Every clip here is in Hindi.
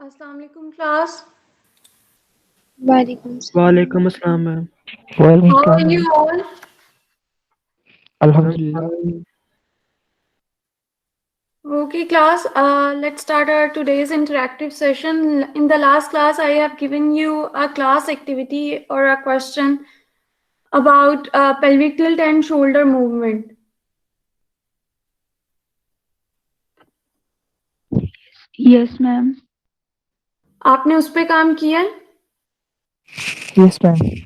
अस्सलाम वालेकुम क्लास. वालेकुम सलाम। वालेकुम अस्सलाम ma'am. How are you all? अल्हम्दुलिल्लाह। Okay, class. Let's start our today's interactive session. In the last class, I have given you a class activity or a question about pelvic tilt and shoulder movement. Yes ma'am. आपने उस पे काम किया है?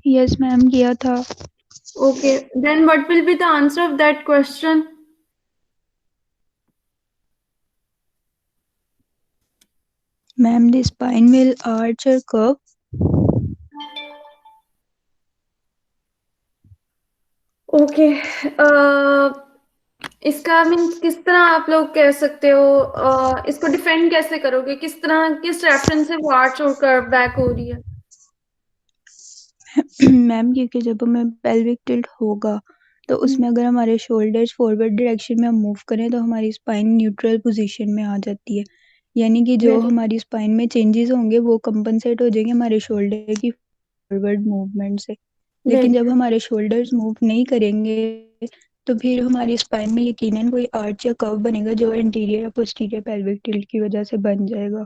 यस मैम किया था। Okay. Then what will be the answer of that question? Ma'am the spine will arch और कर्व। Okay. इसका मीन्स किस तरह आप लोग कह सकते हो, इसको डिफेंड कैसे करोगे? किस तरह, किस रेफरेंस से वो आर्च और कर्व बैक हो रही है? मैम क्योंकि जब हमें पेल्विक टिल्ट होगा तो उसमें अगर हमारे शोल्डर्स फॉरवर्ड डायरेक्शन में हम मूव करें तो हमारी स्पाइन न्यूट्रल पोजीशन में आ जाती है, यानी कि जो हमारी स्पाइन में चेंजेस होंगे वो कंपनसेट हो जाएंगे हमारे शोल्डर की फॉरवर्ड मूवमेंट से। लेकिन जब हमारे शोल्डर्स मूव नहीं करेंगे तो फिर हमारी स्पाइन में यकीनन कोई आर्च या कर्व बनेगा जो इंटीरियर या पोस्टीरियर पेल्विक टिल्ट की वजह से बन जाएगा।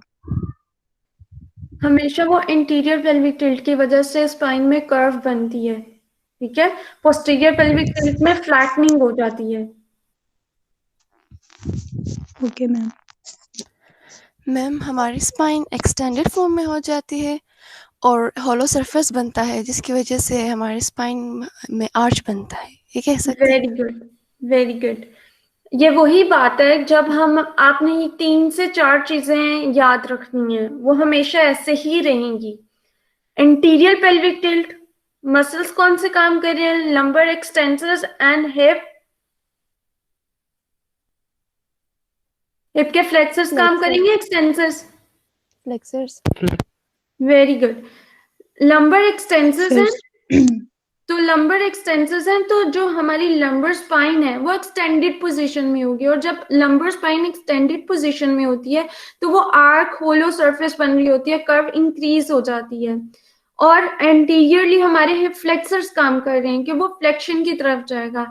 हमेशा वो इंटीरियर पेल्विक टिल्ट की वजह से स्पाइन में कर्व बनती है, ठीक है? पोस्टीरियर पेल्विक टिल्ट में फ्लैटनिंग हो जाती है। Okay ma'am. मैम हमारी स्पाइन एक्सटेंडेड फॉर्म में हो जाती है और हॉलो सरफेस बनता है जिसकी वजह से हमारी स्पाइन में आर्च बनता है, ये कह सकते हैं। Very good, very good. ये वही बात है, जब हम, आपने ये 3 से 4 चीजें याद रखनी है, वो हमेशा ऐसे ही रहेंगी। इंटीरियर पेल्विक टिल्ट, मसल्स कौन से काम कर रहे हैं? Lumbar extensors and hip. Hip के फ्लेक्सर्स काम करेंगे, extensors? Flexors. Very good. Lumbar extensors हैं, तो लंबर एक्सटेंसर्स हैं तो जो हमारी लंबर स्पाइन है वो एक्सटेंडेड पोजीशन में होगी, और जब लंबर स्पाइन एक्सटेंडेड पोजीशन में होती है तो वो आर्क होलो सरफेस बन रही होती है, कर्व इंक्रीज हो जाती है, और एंटीरियरली हमारे हिप फ्लेक्सर्स काम कर रहे हैं कि वो फ्लेक्शन की तरफ जाएगा।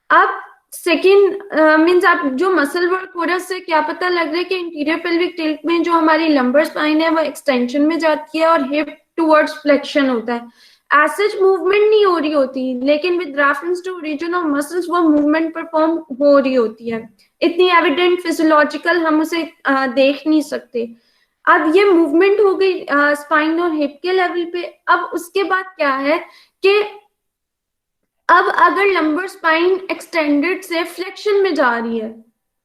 अब सेकेंड मीन्स आप जो मसल वर्क हो रहा है उससे क्या पता लग रहा है कि इंटीरियर पेल्विक टिल्ट में जो हमारी लंबर स्पाइन है वो एक्सटेंशन में जाती है और हिप टुवर्ड्स फ्लेक्शन होता है। एज मूवमेंट नहीं हो रही होती, लेकिन with reference to region of muscles वो मूवमेंट परफॉर्म हो रही होती है। इतनी एविडेंट फिजियोलॉजिकल हम उसे देख नहीं सकते। अब ये मूवमेंट हो गई स्पाइन और हिप के लेवल पे। अब उसके बाद क्या है कि अब अगर लंबर स्पाइन एक्सटेंडेड से फ्लेक्शन में जा रही है,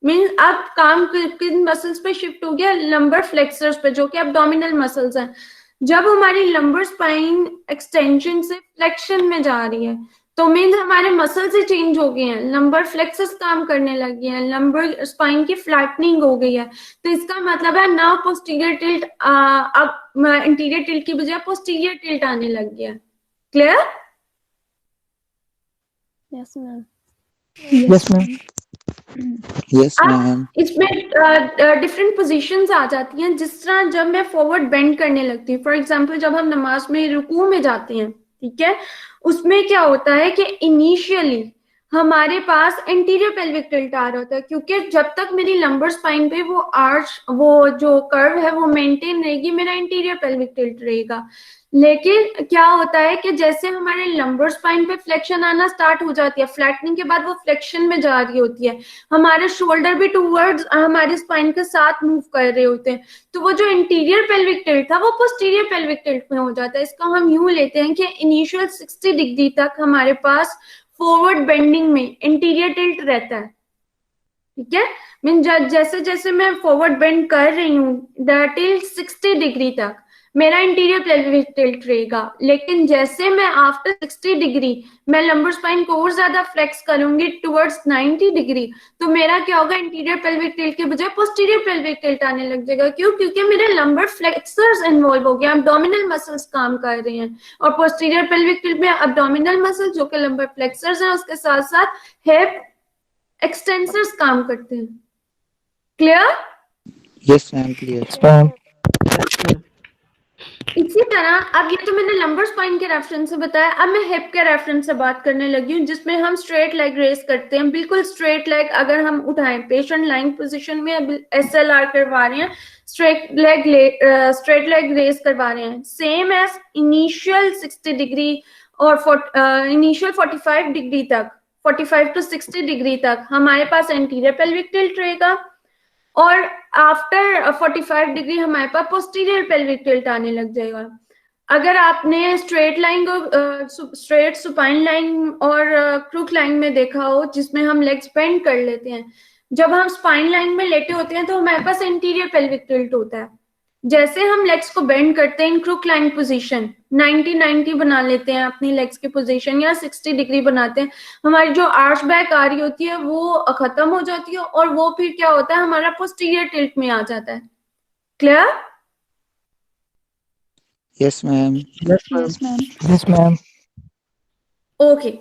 मीन्स अब काम किन मसल्स पे शिफ्ट हो गया? लंबर फ्लेक्सर्स पे, जो कि एब्डोमिनल मसल्स हैं। जब हमारी लंबर स्पाइन एक्सटेंशन से फ्लेक्शन में जा रही है तो मीन्स हमारे मसल्स ही चेंज हो गए हैं, लंबर फ्लेक्सर्स काम करने लगे हैं, लंबर स्पाइन की फ्लैटनिंग हो गई है। तो इसका मतलब है ना पोस्टीरियर टिल्ट, अब इंटीरियर टिल्ट की बजाय पोस्टीरियर टिल्ट आने लग गया। Clear? Yes ma'am. Yes ma'am. Yes ma'am. इसमें डिफरेंट पोजीशंस आ जाती हैं। जिस तरह जब मैं फॉरवर्ड बेंड करने लगती हूँ, फॉर एग्जांपल जब हम नमाज में रुकू में जाते हैं, ठीक है, उसमें क्या होता है कि इनिशियली हमारे पास इंटीरियर पेल्विक टिल्ट आ रहा होता है, क्योंकि जब तक मेरी लंबर स्पाइन पे वो आर्च, वो जो कर्व है वो मेंटेन रहेगी, मेरा इंटीरियर पेल्विक टिल्ट रहेगा। लेकिन क्या होता है कि जैसे हमारे लंबर स्पाइन पे फ्लेक्शन आना स्टार्ट हो जाती है, फ्लैटनिंग के बाद वो फ्लेक्शन में जा रही होती है, हमारे शोल्डर भी टूवर्ड्स हमारे स्पाइन के साथ मूव कर रहे होते हैं, तो वो जो इंटीरियर पेल्विक टिल्ट था वो पोस्टीरियर पेल्विक टिल्ट में हो जाता है। इसका हम यूं लेते हैं कि इनिशियल 60 डिग्री तक हमारे पास फॉरवर्ड बेंडिंग में इंटीरियर टिल्ट रहता है, ठीक है। मीन जैसे जैसे मैं फॉरवर्ड बेंड कर रही हूँ टिल 60 डिग्री तक मेरा इंटीरियर पेल्विक टिल्ट रहेगा, लेकिन जैसे मैं आफ्टर 60 डिग्री मैं लंबर स्पाइन को और ज्यादा फ्लेक्स करूंगी टुवर्ड्स 90 डिग्री, तो मेरा क्या होगा? इंटीरियर पेल्विक टिल्ट के बजाय पोस्टीरियर पेल्विक टिल्ट आने लग जाएगा। क्यों? क्योंकि मेरे लंबर फ्लेक्सर्स इन्वॉल्व हो गए, एब्डोमिनल मसल्स काम कर रहे हैं, और पोस्टीरियर पेल्विक टिल्ट में एब्डोमिनल मसल जो कि लंबर फ्लेक्सर्स हैं, उसके साथ साथ हिप एक्सटेंसर्स काम करते हैं। क्लियर? Yes ma'am, clear. इसी तरह अब ये तो मैंने लंबर स्पाइन के रेफरेंस से बताया, अब मैं हिप के रेफरेंस से बात करने लगी हूँ, जिसमें हम स्ट्रेट लेग रेस करते हैं, बिल्कुल स्ट्रेट लेग अगर हम उठाएं, पेशेंट लाइन पोजीशन में SLR करवा रहे हैं, स्ट्रेट लेग रेस करवा रहे हैं, सेम एज इनिशियल 60 डिग्री और इनिशियल 45 डिग्री तक, 45 to 60 डिग्री तक हमारे पास एंटीरियर पेल्विक टिल्ट रहेगा, और आफ्टर 45 डिग्री हमारे पास पोस्टीरियर पेल्विक टिल्ट आने लग जाएगा। अगर आपने स्ट्रेट लाइन को स्ट्रेट सुपाइन लाइन और क्रूक लाइन में देखा हो, जिसमें हम लेग्स बेंड कर लेते हैं, जब हम स्पाइन लाइन में लेटे होते हैं तो हमारे पास एंटीरियर पेल्विक टिल्ट होता है। जैसे हम लेग्स को बेंड करते हैं इन क्रूक लाइन पोजीशन, 90-90 बना लेते हैं अपनी लेग्स की पोजीशन, या 60 डिग्री बनाते हैं, हमारी जो आर्च बैक आ रही होती है वो खत्म हो जाती है, और वो फिर क्या होता है, हमारा पोस्टीरियर टिल्ट में आ जाता है। Clear? Yes, ma'am. Yes, ma'am. Yes, ma'am. Okay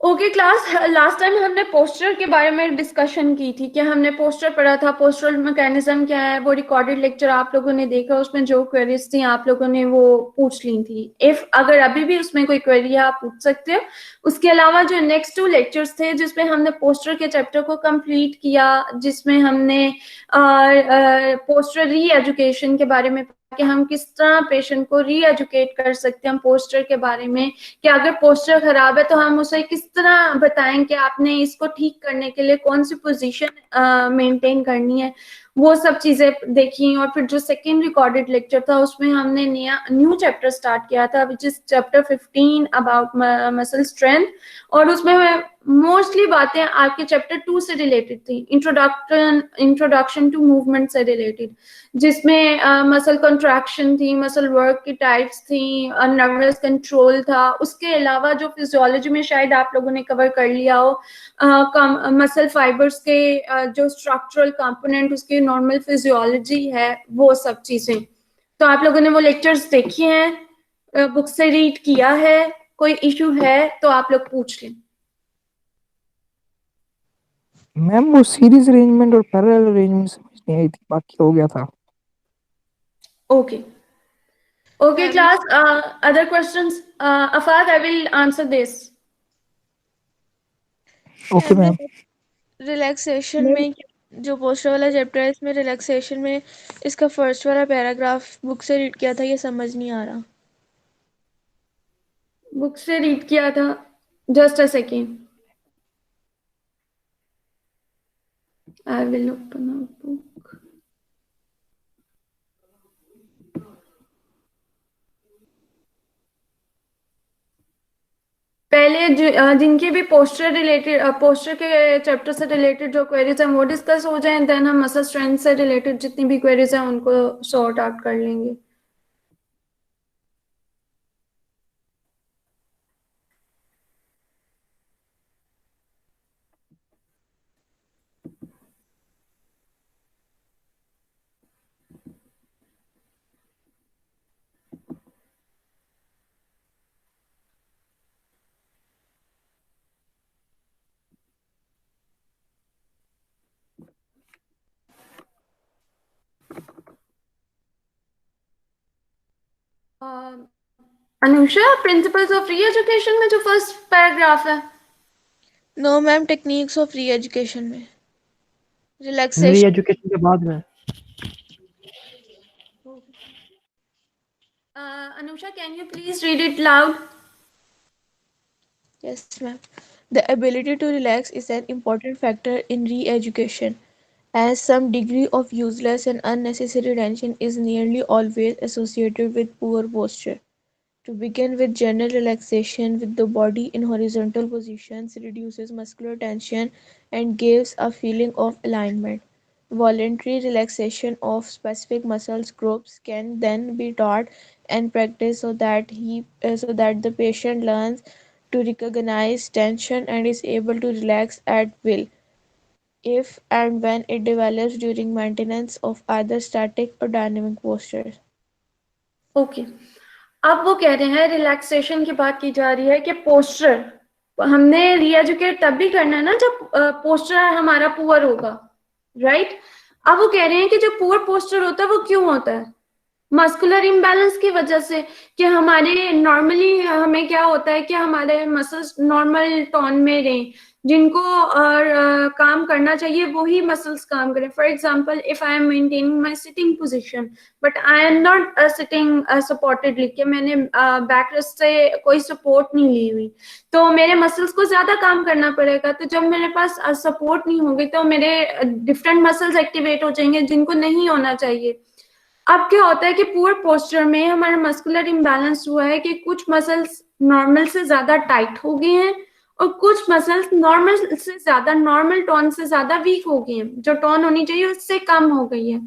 okay class, last time हमने पोस्चर के बारे में डिस्कशन की थी, क्या हमने पोस्चर पढ़ा था, पोस्चरल मैकेनिज्म क्या है, वो रिकॉर्डेड लेक्चर आप लोगों ने देखा, उसमें जो क्वेरीज थी आप लोगों ने वो पूछ ली थी। इफ अगर अभी भी उसमें कोई क्वेरी है आप पूछ सकते हो। उसके अलावा जो नेक्स्ट 2 लेक्चर्स थे जिसमें हमने पोस्चर के चैप्टर को कंप्लीट किया, जिसमें हमने पोस्चर री एजुकेशन के बारे में कि हम किस तरह पेशेंट को री एजुकेट कर सकते हैं पोस्चर के बारे में, कि अगर पोस्चर खराब है तो हम उसे किस तरह बताएं कि आपने इसको ठीक करने के लिए कौन सी पोजीशन मेंटेन करनी है, वो सब चीजें देखी। और फिर जो सेकंड रिकॉर्डेड लेक्चर था उसमें हमने न्यू चैप्टर स्टार्ट किया था, which is chapter 15 about muscle strength, और उसमें मोस्टली बातें आपके चैप्टर 2 से रिलेटेड थी, इंट्रोडक्शन टू मूवमेंट से रिलेटेड, जिसमें मसल कंट्रैक्शन थी, मसल वर्क की टाइप्स थी, नर्वस कंट्रोल था। उसके अलावा जो फिजियोलॉजी में शायद आप लोगों ने कवर कर लिया हो, मसल फाइबर्स के जो स्ट्रक्चरल कंपोनेंट, उसकी नॉर्मल फिजियोलॉजी है, वो सब चीजें। तो आप लोगों ने वो लेक्चर्स देखी हैं, बुक से रीड किया है, कोई इशू है तो आप लोग पूछ लें। मैम वो सीरीज अरेंजमेंट और पैरेलल अरेंजमेंट समझ नहीं आई थी, बाकी हो गया था। Okay okay class, other questions? अफाद, I will answer this. Okay ma'am. Relaxation में जो पोस्टर वाला चैप्टर है, इसमें रिलैक्सेशन में इसका फर्स्ट वाला पैराग्राफ बुक से रीड किया था, ये समझ नहीं आ रहा। बुक से रीड किया था, just a second, I will open a book. पहले जिनके भी पोस्टर के चैप्टर से रिलेटेड जो क्वेरीज हैं वो डिस्कस हो जाएं, देन हम मसल स्ट्रेंथ से रिलेटेड जितनी भी क्वेरीज हैं उनको सॉर्ट आउट कर लेंगे। Anusha, principles of free education में जो फर्स्ट पैराग्राफ है। No ma'am, techniques of free education में री रिलैक्सेशन। एजुकेशन के बाद में Anusha, can you please read it loud? Yes, ma'am. The ability to relax is an important factor in re-education, as some degree of useless and unnecessary tension is nearly always associated with poor posture. To begin with, general relaxation with the body in horizontal positions reduces muscular tension and gives a feeling of alignment. Voluntary relaxation of specific muscle groups can then be taught and practiced so that the patient learns to recognize tension and is able to relax at will if and when it develops during maintenance of either static or dynamic postures. Okay अब वो कह रहे हैं, रिलैक्सेशन की बात की जा रही है कि पोस्चर हमने रीएजुकेट तब भी करना है ना जब पोस्चर हमारा पुअर होगा, राइट? अब वो कह रहे हैं कि जो पुअर पोस्चर होता है वो क्यों होता है? मस्कुलर इम्बैलेंस की वजह से कि हमारे नॉर्मली हमें क्या होता है कि हमारे मसल्स नॉर्मल टोन में रहें, जिनको काम करना चाहिए वही मसल्स काम करें. For example if I am maintaining my sitting position but I am not sitting supportedly, कि मैंने बैक रेस्ट से कोई सपोर्ट नहीं ली हुई, तो मेरे मसल्स को ज्यादा काम करना पड़ेगा. तो जब मेरे पास सपोर्ट नहीं होगी तो मेरे डिफरेंट मसल्स एक्टिवेट हो जाएंगे जिनको नहीं होना चाहिए. अब क्या होता है कि पुअर पोस्चर में हमारा मस्कुलर इम्बैलेंस हुआ है कि कुछ मसल्स नॉर्मल से ज्यादा टाइट हो गए हैं और कुछ मसल्स नॉर्मल से ज्यादा, नॉर्मल टोन से ज्यादा वीक हो गई हैं, जो टोन होनी चाहिए उससे कम हो गई है.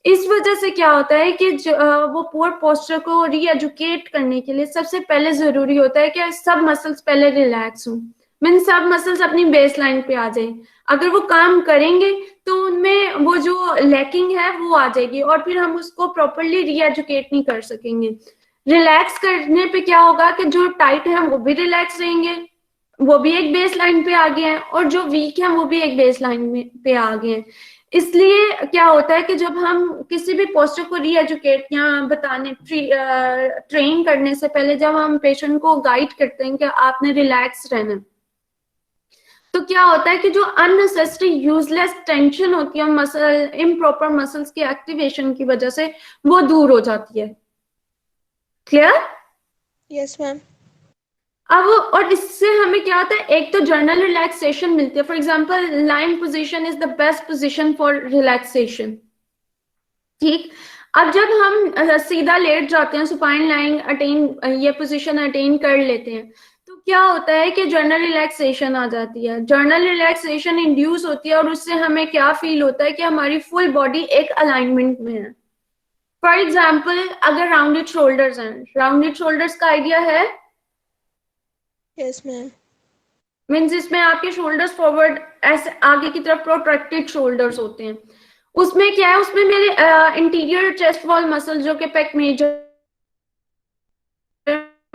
इस वजह से क्या होता है कि वो पुअर पोस्चर को रीएजुकेट करने के लिए सबसे पहले जरूरी होता है कि सब मसल्स पहले रिलैक्स हों, मीन सब मसल्स अपनी बेस लाइन पे आ जाए. अगर वो काम करेंगे तो उनमें वो जो लैकिंग है वो आ जाएगी और फिर हम उसको प्रॉपरली रीएजुकेट नहीं कर सकेंगे. रिलैक्स करने पे क्या होगा कि जो टाइट है वो भी रिलैक्स रहेंगे, वो भी एक बेस लाइन पे आ गए हैं, और जो वीक है वो भी एक बेस लाइन में पे आ गए हैं. इसलिए क्या होता है कि जब हम किसी भी पोस्चर को रीएजुकेट या बताने ट्रेन करने से पहले जब हम पेशेंट को गाइड करते हैं कि आपने रिलैक्स रहना, तो क्या होता है कि जो अननेसेसरी यूजलेस टेंशन होती है मसल इम्प्रॉपर मसल्स की एक्टिवेशन की वजह से वो दूर हो जाती है. क्लियर? Yes, ma'am. अब और इससे हमें क्या होता है, एक तो जर्नल रिलैक्सेशन मिलती है. For example line position is the best position for relaxation. ठीक, अब जब हम सीधा लेट जाते हैं, सुपाइन लाइन अटेन, ये पोजीशन अटेन कर लेते हैं, तो क्या होता है कि जर्नल रिलैक्सेशन आ जाती है. जर्नल रिलैक्सेशन इंड्यूस होती है और उससे हमें क्या फील होता है कि हमारी फुल बॉडी एक अलाइनमेंट में है. फॉर एग्जाम्पल अगर राउंडेड शोल्डर्स हैं, राउंडेड शोल्डर्स का आइडिया है, Yes, ma'am. मीन्स इसमें आपके शोल्डर्स फॉरवर्ड ऐसे आगे की तरफ प्रोट्रैक्टेड शोल्डर्स होते हैं. उसमें क्या है, उसमें मेरे इंटीरियर चेस्ट वॉल मसल जो कि पेक मेजर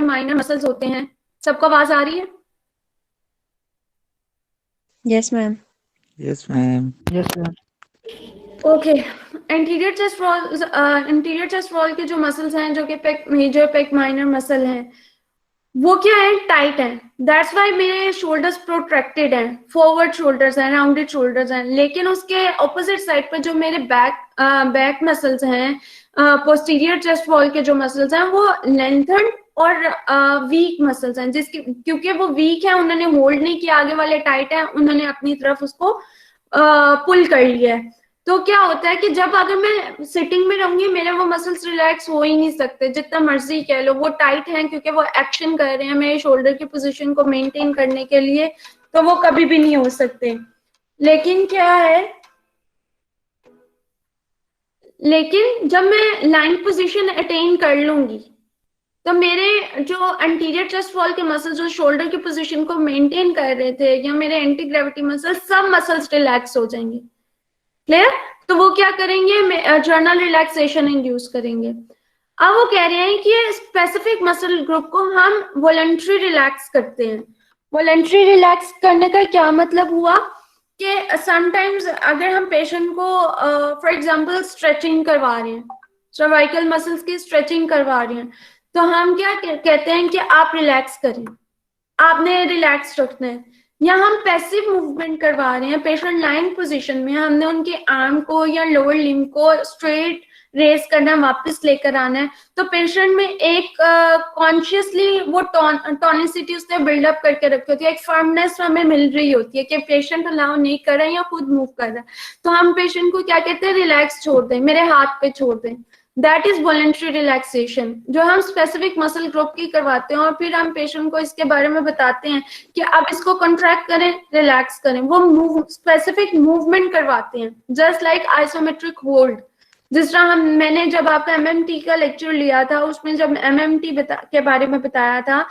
माइनर मसल्स होते हैं. सबको आवाज आ रही है? Yes, ma'am. Yes, ma'am. Yes ma'am. Okay, interior chest wall के जो मसल्स हैं जो कि pec major pec minor muscle हैं, वो क्या है, टाइट है. दैट्स वाई मेरे शोल्डर्स प्रोट्रैक्टेड हैं, फॉरवर्ड शोल्डर्स हैं, राउंडेड शोल्डर्स हैं. लेकिन उसके ऑपोजिट साइड पर जो मेरे बैक मसल्स हैं, पोस्टीरियर चेस्ट वॉल के जो मसल्स हैं वो लेंथन और वीक मसल्स हैं, जिसकी क्योंकि वो वीक है, उन्होंने होल्ड नहीं किया, आगे वाले टाइट है, उन्होंने अपनी तरफ उसको पुल कर लिया है. तो क्या होता है कि जब अगर मैं सिटिंग में रहूंगी मेरे वो मसल्स रिलैक्स हो ही नहीं सकते, जितना मर्जी कह लो, वो टाइट हैं क्योंकि वो एक्शन कर रहे हैं मेरे शोल्डर की पोजीशन को मेंटेन करने के लिए, तो वो कभी भी नहीं हो सकते. लेकिन क्या है, लेकिन जब मैं लाइन पोजीशन अटेन कर लूंगी तो मेरे जो एंटीरियर चेस्ट वॉल के मसल्स जो शोल्डर की पोजीशन को मेंटेन कर रहे थे, या मेरे एंटी ग्रेविटी मसल्स, सब मसल्स रिलैक्स हो जाएंगे. क्लियर? तो वो क्या करेंगे, जर्नल रिलैक्सेशन इंड्यूस करेंगे. अब वो कह रहे हैं कि स्पेसिफिक मसल ग्रुप को हम वॉलंटरी रिलैक्स करते हैं. वॉलंटरी रिलैक्स करने का क्या मतलब हुआ कि समटाइम्स अगर हम पेशेंट को फॉर एग्जांपल स्ट्रेचिंग करवा रहे हैं, सर्वाइकल मसल्स की स्ट्रेचिंग करवा रहे हैं, तो हम क्या कहते हैं कि आप रिलैक्स करें, आपने रिलैक्स रखना है. या हम पैसिव मूवमेंट करवा रहे हैं, पेशेंट लाइन पोजीशन में, हमने उनके आर्म को या लोअर लिम्ब को स्ट्रेट रेस करना है, वापस लेकर आना है, तो पेशेंट में एक कॉन्शियसली वो टॉनिसिटी उसने बिल्डअप करके रखी होती है, एक फर्मनेस हमें मिल रही होती है कि पेशेंट अलाउ नहीं कर रहा है या खुद मूव कर रहा है, तो हम पेशेंट को क्या कहते हैं, रिलैक्स छोड़ दें, मेरे हाथ पे छोड़ दें. दैट इज वॉलंटरी रिलैक्सेशन, जो हम स्पेसिफिक मसल ग्रुप की करवाते हैं और फिर हम पेशेंट को इसके बारे में बताते हैं कि आप इसको कॉन्ट्रैक्ट करें, रिलैक्स करें. वो स्पेसिफिक मूवमेंट करवाते हैं, जस्ट लाइक आइसोमेट्रिक होल्ड. जिस तरह मैंने जब आपका एमएमटी का लेक्चर लिया था, उसमें जब एमएमटी के बारे में बताया था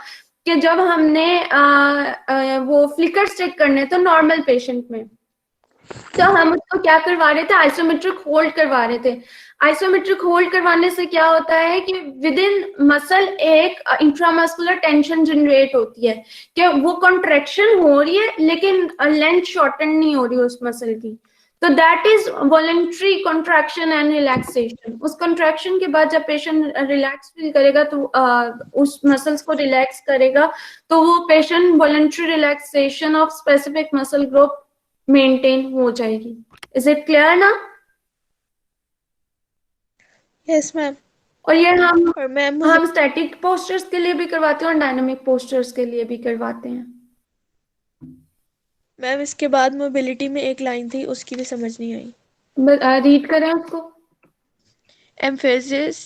कि जब हमने वो फ्लिकर स्टिक करने तो नॉर्मल पेशेंट में, तो हम उसको क्या करवा रहे थे, आइसोमेट्रिक होल्ड करवा रहे थे. आइसोमेट्रिक होल्ड करवाने से क्या होता है कि विद इन मसल एक इंट्रामस्कुलर टेंशन जनरेट होती है कि वो कॉन्ट्रैक्शन हो रही है लेकिन लेंथ शॉर्टन नहीं हो रही उस मसल की. तो that is voluntary contraction and relaxation. उस कॉन्ट्रैक्शन के बाद जब पेशेंट रिलैक्स फील करेगा तो उस मसल्स को रिलैक्स करेगा तो वो patient voluntary relaxation of specific muscle group maintain हो जाएगी। इज इट क्लियर ना? Yes ma'am. और ये हम और मैम स्टैटिक पोस्चर्स के लिए भी करवाते हैं और डायनामिक पोस्चर्स के लिए भी करवाते हैं। मैम इसके बाद मोबिलिटी में एक लाइन थी, उसकी भी समझ नहीं आई। रीड करें उसको। Emphasis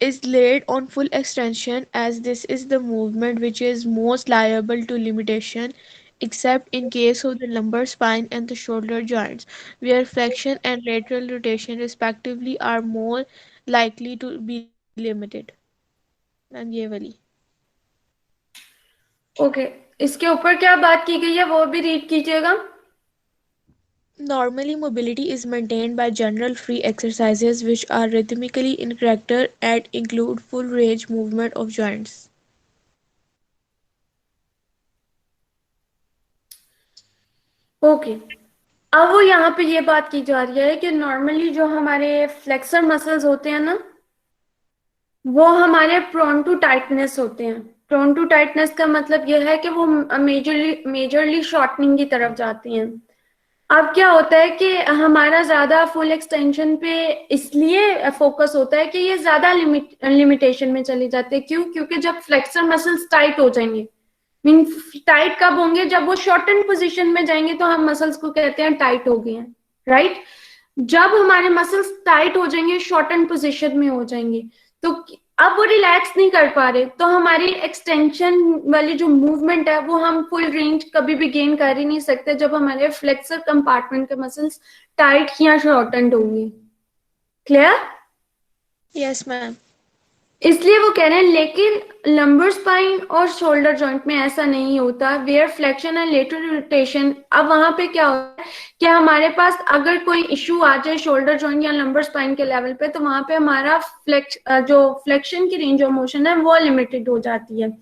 is laid on full extension as this is the movement which is most liable to limitation except in case of the lumbar spine and the shoulder joints where flexion and lateral rotation respectively are more likely to be limited। Ma'am ये वाली। ओके, इसके ऊपर क्या बात की गई है वो भी रीड कीजिएगा। Normally, mobility is maintained by general free exercises which are rhythmically in character and include full range movement of joints। Okay, अब वो यहाँ पे ये बात की जा रही है कि नॉर्मली जो हमारे फ्लेक्सर मसल्स होते हैं ना वो हमारे प्रोन टू टाइटनेस होते हैं। प्रोन टू टाइटनेस का मतलब ये है कि वो मेजरली शॉर्टनिंग की तरफ जाती हैं। अब क्या होता है कि हमारा ज्यादा फुल एक्सटेंशन पे इसलिए फोकस होता है कि ये ज्यादा लिमिटेशन में चले जाते हैं। क्यों? क्योंकि जब फ्लेक्सर मसल्स टाइट हो जाएंगे, मीन टाइट कब होंगे? जब वो शॉर्टन पोजीशन में जाएंगे तो हम मसल्स को कहते हैं टाइट हो गए हैं, राइट? जब हमारे मसल्स टाइट हो जाएंगे, शॉर्टन पोजीशन में हो जाएंगे, तो अब वो रिलैक्स नहीं कर पा रहे, तो हमारी एक्सटेंशन वाली जो मूवमेंट है वो हम फुल रेंज कभी भी गेन कर ही नहीं सकते जब हमारे फ्लेक्सर कंपार्टमेंट के मसल्स टाइट या शॉर्टन होंगे। क्लियर? Yes ma'am. इसलिए वो कह रहे हैं, लेकिन लंबर स्पाइन और शोल्डर जॉइंट में ऐसा नहीं होता। Where flexion and lateral rotation, अब वहां पे क्या होता है कि हमारे पास अगर कोई इश्यू आ जाए शोल्डर जॉइंट या लंबर स्पाइन के लेवल पे तो वहां पे हमारा जो फ्लेक्शन की रेंज ऑफ मोशन है वो लिमिटेड हो जाती है।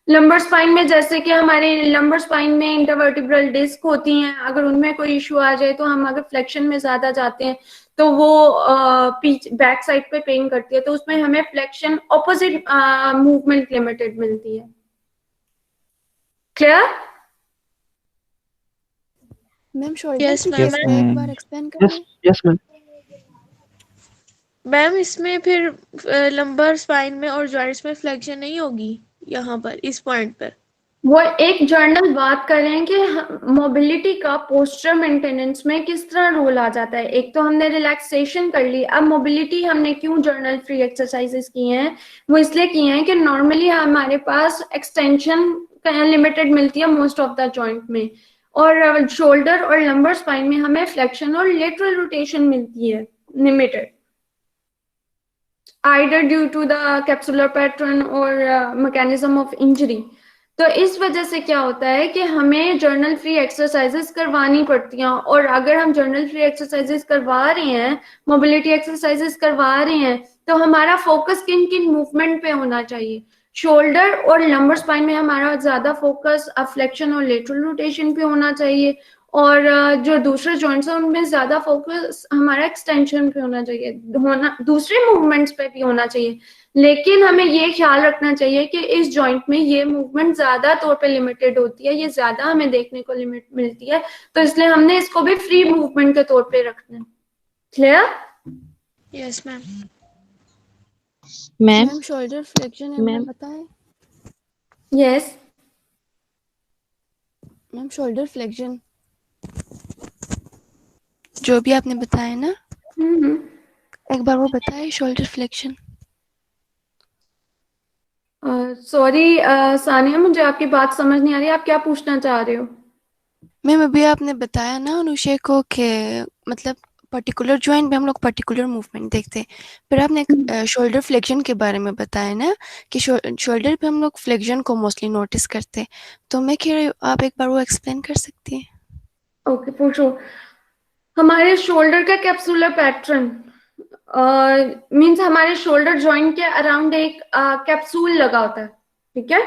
लंबर स्पाइन में जैसे कि हमारे लंबर स्पाइन में इंटरवर्टिब्रल डिस्क होती हैं, अगर उनमें कोई इश्यू आ जाए तो हम अगर फ्लेक्शन में ज्यादा जाते हैं तो वो बैक साइड पे पेन करती है, तो उसमें हमें फ्लेक्शन ऑपोजिट मूवमेंट लिमिटेड मिलती है। क्लियर? मैम शोल्डर Yes, की ma'am. केस में एक बार एक्सप्लेन यस करें। Yes ma'am. मैम इसमें फिर लंबर स्पाइन में और जॉइंट्स में फ्लेक्शन नहीं होगी यहाँ पर इस पॉइंट पर? वो एक जर्नल बात कर रहे हैं कि मोबिलिटी का पोस्चर मेंटेनेंस में किस तरह रोल आ जाता है। एक तो हमने रिलैक्सेशन कर ली, अब मोबिलिटी हमने क्यों जर्नल फ्री एक्सरसाइजेस की हैं? वो इसलिए की हैं कि नॉर्मली हमारे पास एक्सटेंशन लिमिटेड मिलती है मोस्ट ऑफ द जॉइंट में, और शोल्डर और लंबर स्पाइन में हमें फ्लेक्शन और लेटरल रोटेशन मिलती है limited, either due to the capsular pattern or mechanism of injury। तो इस वजह से क्या होता है कि हमें जर्नल फ्री एक्सरसाइजेस करवानी पड़ती हैं, और अगर हम जर्नल फ्री एक्सरसाइजेस करवा रहे हैं, मोबिलिटी एक्सरसाइजेस करवा रहे हैं, तो हमारा फोकस किन किन मूवमेंट पे होना चाहिए? शोल्डर और लंबर स्पाइन में हमारा ज्यादा फोकस फ्लेक्शन और लेटरल रोटेशन पे होना चाहिए, और जो दूसरे जॉइंट्स हैं उनमें ज्यादा फोकस हमारा एक्सटेंशन पे होना चाहिए, दूसरे मूवमेंट्स पे भी होना चाहिए। लेकिन हमें ये ख्याल रखना चाहिए कि इस जॉइंट में ये मूवमेंट ज्यादा तौर पे लिमिटेड होती है, ये ज्यादा हमें देखने को लिमिट मिलती है, तो इसलिए हमने इसको भी फ्री मूवमेंट के तौर पे रखना है। Clear? Yes ma'am. Ma'am shoulder flexion है बताएं। यस मैम शोल्डर फ्लेक्शन जो भी आपने बताया ना, एक बार वो बताएं शोल्डर फ्लेक्शन। सॉरी सानिया, मुझे आपकी बात समझ नहीं आ रही, आप क्या पूछना चाह रहे हो? मैम अभी आपने बताया ना अनुषे को कि मतलब पर्टिकुलर जॉइंट में हम लोग पर्टिकुलर मूवमेंट देखते हैं, फिर आपने शोल्डर फ्लेक्शन के बारे में बताया ना कि शोल्डर पे हम लोग फ्लेक्शन को मोस्टली नोटिस करते हैं, तो मैं कह रही हूँ आप एक बार वो एक्सप्लेन कर सकती हैं? ओके, पूछो। हमारे शोल्डर का कैप्सुलर पैटर्न मींस हमारे शोल्डर जॉइंट के अराउंड एक कैप्सूल लगा होता है, ठीक है,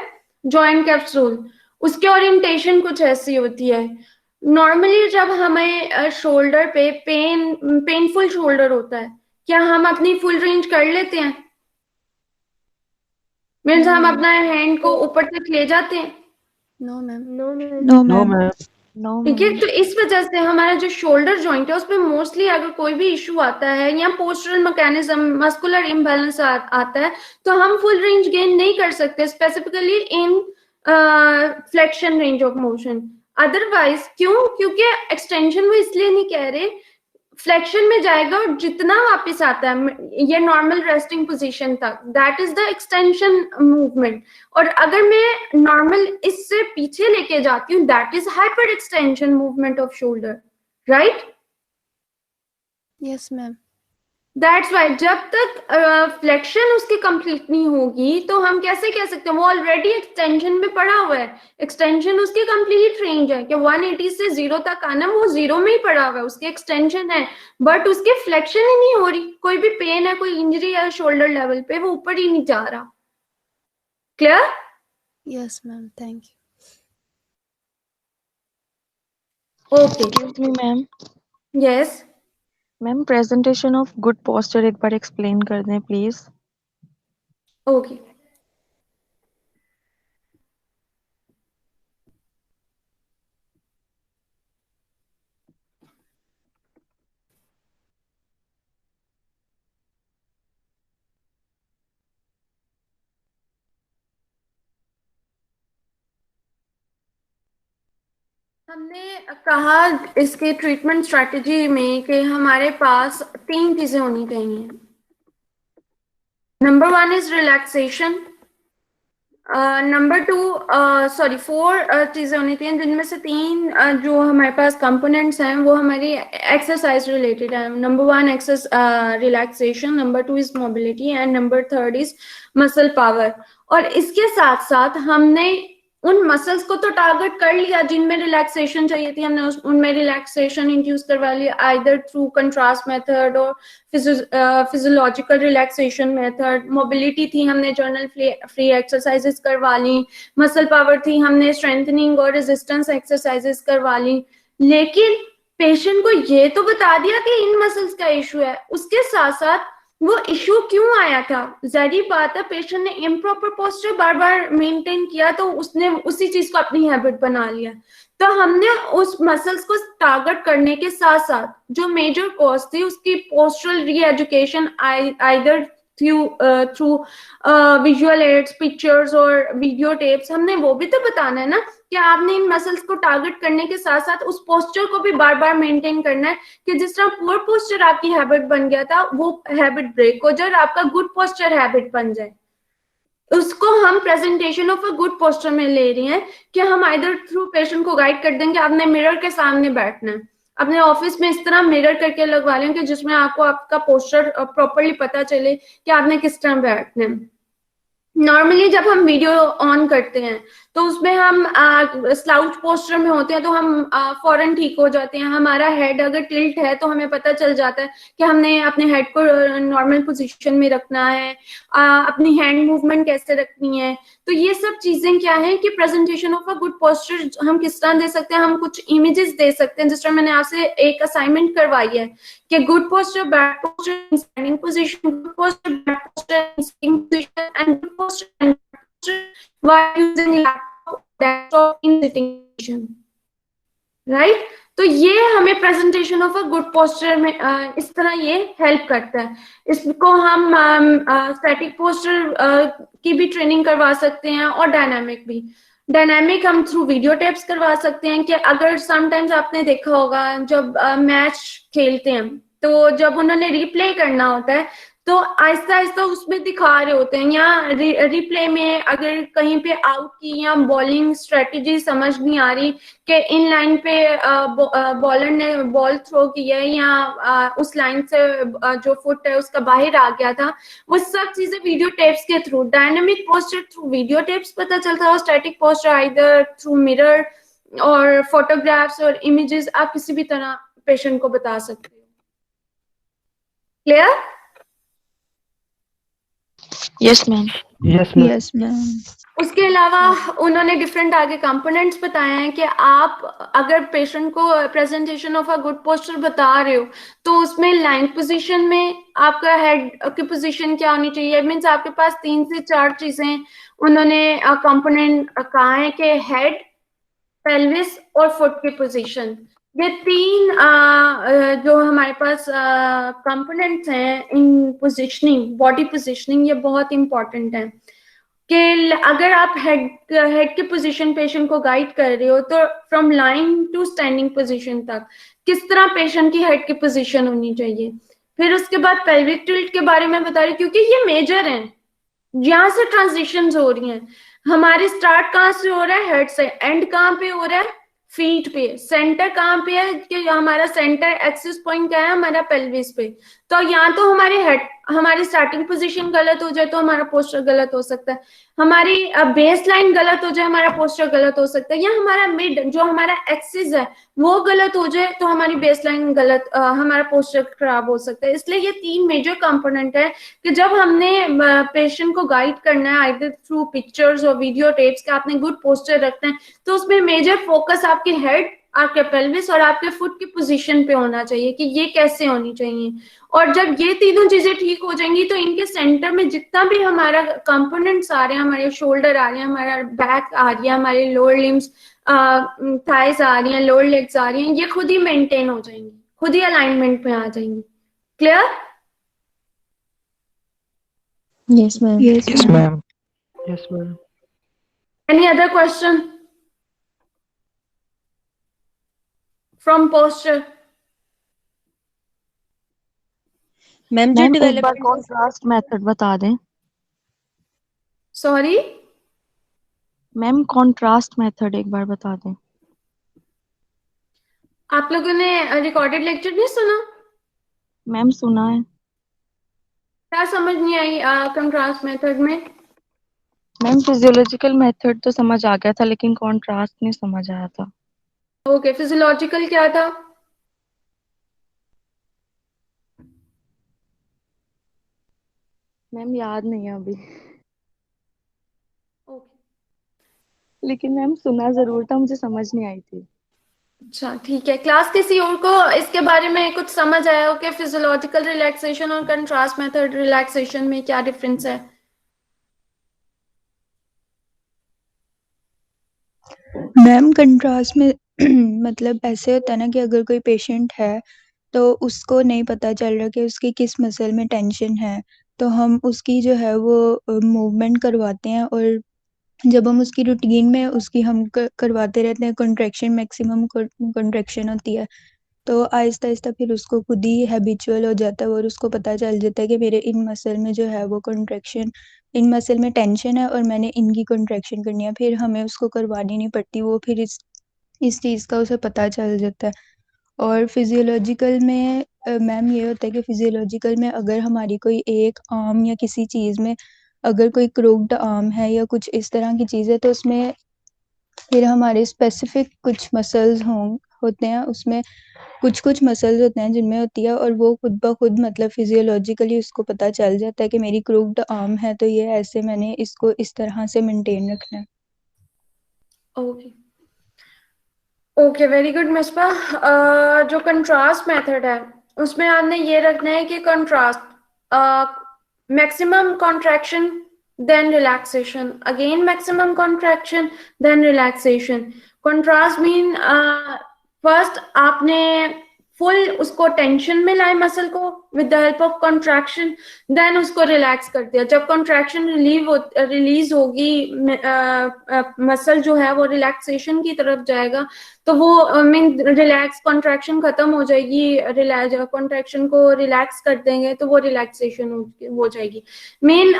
जॉइंट कैप्सूल। उसकी ओरिएंटेशन कुछ ऐसी होती है। नॉर्मली जब हमें शोल्डर पे पेनफुल शोल्डर होता है, क्या हम अपनी फुल रेंज कर लेते हैं? मीन्स हम अपना हैंड को ऊपर तक ले जाते हैं? No ma'am. No, ma'am. No no ma'am. Ma'am. No, ठीक है, ma'am. तो इस वजह से हमारा जो शोल्डर जॉइंट है उसमें मोस्टली अगर कोई भी इशू आता है या पोस्चरल मैकेनिज्म मस्कुलर इम्बैलेंस आता है तो हम फुल रेंज गेन नहीं कर सकते, specifically in flexion range of motion. Otherwise क्यों? क्योंकि एक्सटेंशन वो इसलिए नहीं कह रहे, फ्लेक्शन में जाएगा और जितना वापस आता है ये नॉर्मल रेस्टिंग पोजीशन तक, that is the extension movement. और अगर मैं नॉर्मल इससे पीछे लेके जाती हूँ, that is hyper extension movement off shoulder, right? Yes ma'am. That's why जब तक फ्लेक्शन उसकी कंप्लीट नहीं होगी तो हम कैसे कह सकते हैं वो ऑलरेडी एक्सटेंशन में पड़ा हुआ है। एक्सटेंशन उसकी कंप्लीट रेंज है कि 180 से 0 तक आना, वो 0 में ही पड़ा हुआ है, उसकी एक्सटेंशन है, बट उसकी फ्लेक्शन ही नहीं हो रही। कोई भी पेन है, कोई इंजरी है शोल्डर लेवल पे, वो ऊपर ही नहीं जा रहा। Clear? Yes ma'am, thank okay, Excuse me, ma'am. Yes. Ma'am presentation of good posture एक बार एक्सप्लेन कर दें प्लीज। ओके, हमने कहा इसके ट्रीटमेंट स्ट्रेटजी में कि हमारे पास 3 चीजें होनी चाहिए। Number 1 is relaxation, number 2 sorry 4 चीजें होनी चाहिए, जिनमें से 3 जो हमारे पास कंपोनेंट्स हैं वो हमारी एक्सरसाइज रिलेटेड है। Number 1 relaxation, number 2 is mobility and number 3 is muscle power. और इसके साथ साथ हमने उन मसल्स को तो टारगेट कर लिया जिनमें रिलैक्सेशन चाहिए थी, हमने उनमें रिलैक्सेशन इंड्यूस करवा लिया आइदर थ्रू कंट्रास्ट मेथड और फिजियोलॉजिकल रिलैक्सेशन मेथड। मोबिलिटी थी, हमने जर्नल फ्री एक्सरसाइजेस करवा ली। मसल पावर थी, हमने स्ट्रेंथनिंग और रेजिस्टेंस एक्सरसाइजेस करवा ली। लेकिन पेशेंट को ये तो बता दिया कि इन मसल्स का इशू है, उसके साथ साथ वो इशू क्यों आया था? जाहिर बात है पेशेंट ने इम्प्रॉपर पोस्चर बार बार मेंटेन किया तो उसने उसी चीज को अपनी हैबिट बना लिया। तो हमने उस मसल्स को टारगेट करने के साथ साथ जो मेजर कॉज थी उसकी पोस्चरल री education either through visual aids, pictures और वीडियो टेप्स, हमने वो भी तो बताना है ना कि आपने इन मसल्स को टारगेट करने के साथ साथ उस पोस्चर को भी बार बार मेंटेन करना है कि जिस तरह पुअर पोस्चर आपकी हैबिट बन गया था वो हैबिट ब्रेक हो जाए और आपका गुड पोस्चर हैबिट बन जाए। उसको हम presentation of a good posture में ले रही हैं कि हम आइदर थ्रू पेशेंट को गाइड कर देंगे आपने मिरर के सामने बैठना है, अपने ऑफिस में इस तरह मिरर करके लगवा लें कि जिसमें आपको आपका पोस्चर प्रॉपरली पता चले कि आपने किस तरह बैठना है। नॉर्मली जब हम वीडियो ऑन करते हैं तो उसमें हम स्लाउच पोस्चर में होते हैं तो हम फौरन ठीक हो जाते हैं। हमारा हेड अगर टिल्ट है तो हमें पता चल जाता है कि हमने अपने हेड को नॉर्मल पोजीशन में रखना है, अपनी हैंड मूवमेंट कैसे रखनी है। तो ये सब चीजें क्या है कि presentation of a good posture हम किस तरह दे सकते हैं, हम कुछ इमेजेस दे सकते हैं। जिस तरह मैंने आपसे एक असाइनमेंट करवाई है कि good posture, bad posture in standing position, good posture, bad posture in sitting position, and good posture and bad posture while using laptop, desktop in sitting position, right? तो ये हमें presentation of a good posture में इस तरह ये हेल्प करता है। इसको हम स्टैटिक पोस्चर की भी ट्रेनिंग करवा सकते हैं और डायनामिक भी। डायनामिक हम थ्रू वीडियो टेप्स करवा सकते हैं कि अगर समटाइम्स आपने देखा होगा जब मैच खेलते हैं तो जब उन्होंने रिप्ले करना होता है तो आहिस्ता आहिस्ता उसमें दिखा रहे होते हैं, या रिप्ले में अगर कहीं पे आउट की या बॉलिंग स्ट्रेटेजी समझ नहीं आ रही कि इन लाइन पे बॉलर ने बॉल थ्रो किया है या उस लाइन से जो फुट है उसका बाहर आ गया था, वो सब चीजें वीडियो टेप्स के through, dynamic posture through video tapes पता चलता है और static posture either through mirror और फोटोग्राफ्स और इमेजेस आप किसी भी तरह पेशेंट को बता सकते हो। Clear? Yes, ma'am. Yes, ma'am. Yes ma'am. उसके अलावा उन्होंने डिफरेंट आगे कंपोनेंट्स बताए हैं कि आप अगर पेशेंट को presentation of a good posture बता रहे हो तो उसमें लाइन पोजीशन में आपका हेड की पोजीशन क्या होनी चाहिए। मींस आपके पास 3 से 4 चीजें उन्होंने कंपोनेंट कहा है कि हेड, पेल्विस और फुट की पोजीशन। ये 3 जो हमारे पास कंपोनेंट्स हैं इन पोजीशनिंग, बॉडी पोजीशनिंग, ये बहुत इंपॉर्टेंट है कि अगर आप हेड की पोजीशन पेशेंट को गाइड कर रहे हो तो from line to standing position तक किस तरह पेशेंट की हेड की पोजीशन होनी चाहिए। फिर उसके बाद पेल्विक टिल्ट के बारे में बता रही क्योंकि ये मेजर है, यहाँ से ट्रांजिशंस हो रही हैं। हमारी स्टार्ट कहाँ से हो रहा है, हेड से। एंड कहाँ पे हो रहा है, फीट पे। सेंटर कहाँ पे है कि हमारा सेंटर एक्सिस पॉइंट क्या है, हमारा पेल्विस पे। तो यहाँ तो हमारी हेड, हमारी स्टार्टिंग पोजीशन गलत हो जाए तो हमारा पोस्चर गलत हो सकता है, हमारी बेस लाइन गलत हो जाए हमारा पोस्चर गलत हो सकता है, या हमारा मिड जो हमारा एक्सिस है वो गलत हो जाए तो हमारी बेस लाइन गलत, हमारा पोस्चर खराब हो सकता है। इसलिए ये 3 मेजर कंपोनेंट है कि जब हमने पेशेंट को गाइड करना है आइदर थ्रू पिक्चर्स और वीडियो टेप्स कि आपने गुड पोस्चर रखना है, तो उसमें मेजर फोकस आपके हेड, आपके पेल्विस और आपके फुट की पोजीशन पे होना चाहिए कि ये कैसे होनी चाहिए। और जब ये तीनों चीजें ठीक हो जाएंगी तो इनके सेंटर में जितना भी हमारा कंपोनेंट्स आ रहे हैं, हमारे शोल्डर आ रहे हैं, हमारा बैक आ रही है, हमारे लोअर लिम्स, थाइस आ रही हैं, लोअर लेग्स आ रही हैं, ये खुद ही मेंटेन हो जाएंगी, खुद ही अलाइनमेंट में आ जाएंगी। Clear? Yes, ma'am. Yes Yes, ma'am. ma'am. Yes, ma'am. Any other question from posture? Ma'am जो मैम एक बार डेवलपमेंट कॉन्ट्रास्ट मेथड बता दें। Sorry? मैम कॉन्ट्रास्ट मेथड एक बार बता दें। आप लोगों ने रिकॉर्डेड लेक्चर नहीं सुना? मैम सुना है। क्या समझ नहीं आई कंट्रास्ट मेथड में? मैम फिजियोलॉजिकल मेथड तो समझ आ गया था लेकिन कॉन्ट्रास्ट नहीं समझ आया था। ओके, फिजियोलॉजिकल क्या था? मैम याद नहीं है अभी, ओके, लेकिन मैम सुना जरूर था, मुझे समझ नहीं आई थी। अच्छा ठीक है। क्लास किसी और को इसके बारे में कुछ समझ आया हो कि फिजियोलॉजिकल रिलैक्सेशन और कंट्रास्ट मेथड रिलैक्सेशन में क्या डिफरेंस है? मैम कंट्रास्ट में मतलब ऐसे होता है ना कि अगर कोई पेशेंट है तो उसको नहीं पता चल रहा कि उसकी किस मसल में टेंशन है, तो हम उसकी जो है वो मूवमेंट करवाते हैं, और जब हम उसकी रूटीन में उसकी हम करवाते रहते हैं, कंट्रैक्शन मैक्सिमम कंट्रैक्शन होती है, तो आहिस्ता आहिस्ता फिर उसको खुद ही हैबिचुअल हो जाता है और उसको पता चल जाता है कि मेरे इन मसल में जो है वो कंट्रैक्शन, इन मसल में टेंशन है और मैंने इनकी कंट्रैक्शन करनी है, फिर हमें उसको करवानी नहीं पड़ती, वो फिर इस चीज़ का उसे पता चल जाता है। और फिजियोलॉजिकल में मैम ये होता है कि फिजियोलॉजिकल में अगर हमारी कोई एक आर्म या किसी चीज़ में अगर कोई क्रोक्ड आर्म है या कुछ इस तरह की चीज़ है, तो उसमें फिर हमारे स्पेसिफिक कुछ मसल्स होते हैं, उसमें कुछ कुछ मसल्स होते हैं जिनमें होती है, और वो खुद ब खुद मतलब फिजियोलॉजिकली उसको पता चल जाता है कि मेरी क्रूक्ड आर्म है तो ये ऐसे मैंने इसको इस तरह से मेंटेन रखना है। Okay okay, very good Misbah. जो कंट्रास्ट मेथड है उसमें आपने ये रखना है कि contrast maximum contraction then relaxation, again maximum contraction then relaxation. Contrast mean first आपने फुल उसको टेंशन में लाए मसल को with the help of contraction, then उसको रिलैक्स कर दिया। जब कॉन्ट्रैक्शन रिलीज होगी, मसल जो है वो रिलैक्सेशन की तरफ जाएगा, तो वो मीन रिलैक्स, कॉन्ट्रैक्शन खत्म हो जाएगी, कॉन्ट्रैक्शन को रिलैक्स कर देंगे तो वो रिलैक्सेशन हो जाएगी। Mean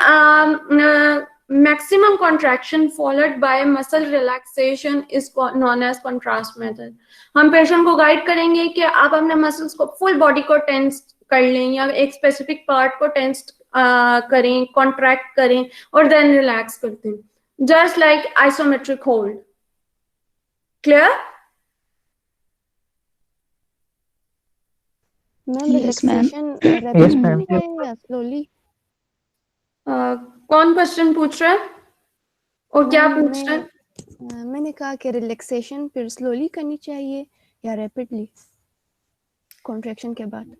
maximum contraction followed by muscle relaxation is known as contrast method. हम पेशेंट को गाइड करेंगे कि आप अपने मसल्स को, फुल बॉडी को टेंस कर लें या एक स्पेसिफिक पार्ट को टेंस करें, कॉन्ट्रैक्ट करें और देन रिलैक्स करते हैं, just like isometric hold. Clear? Ma'am Yes, ma'am. Relaxation rapid Yes, ma'am. है या स्लोली? कौन क्वेश्चन पूछ रहा है और क्या पूछ रहा है? मैंने कहा कि रिलैक्सेशन फिर स्लोली करनी चाहिए या रैपिडली कॉन्ट्रैक्शन के बाद।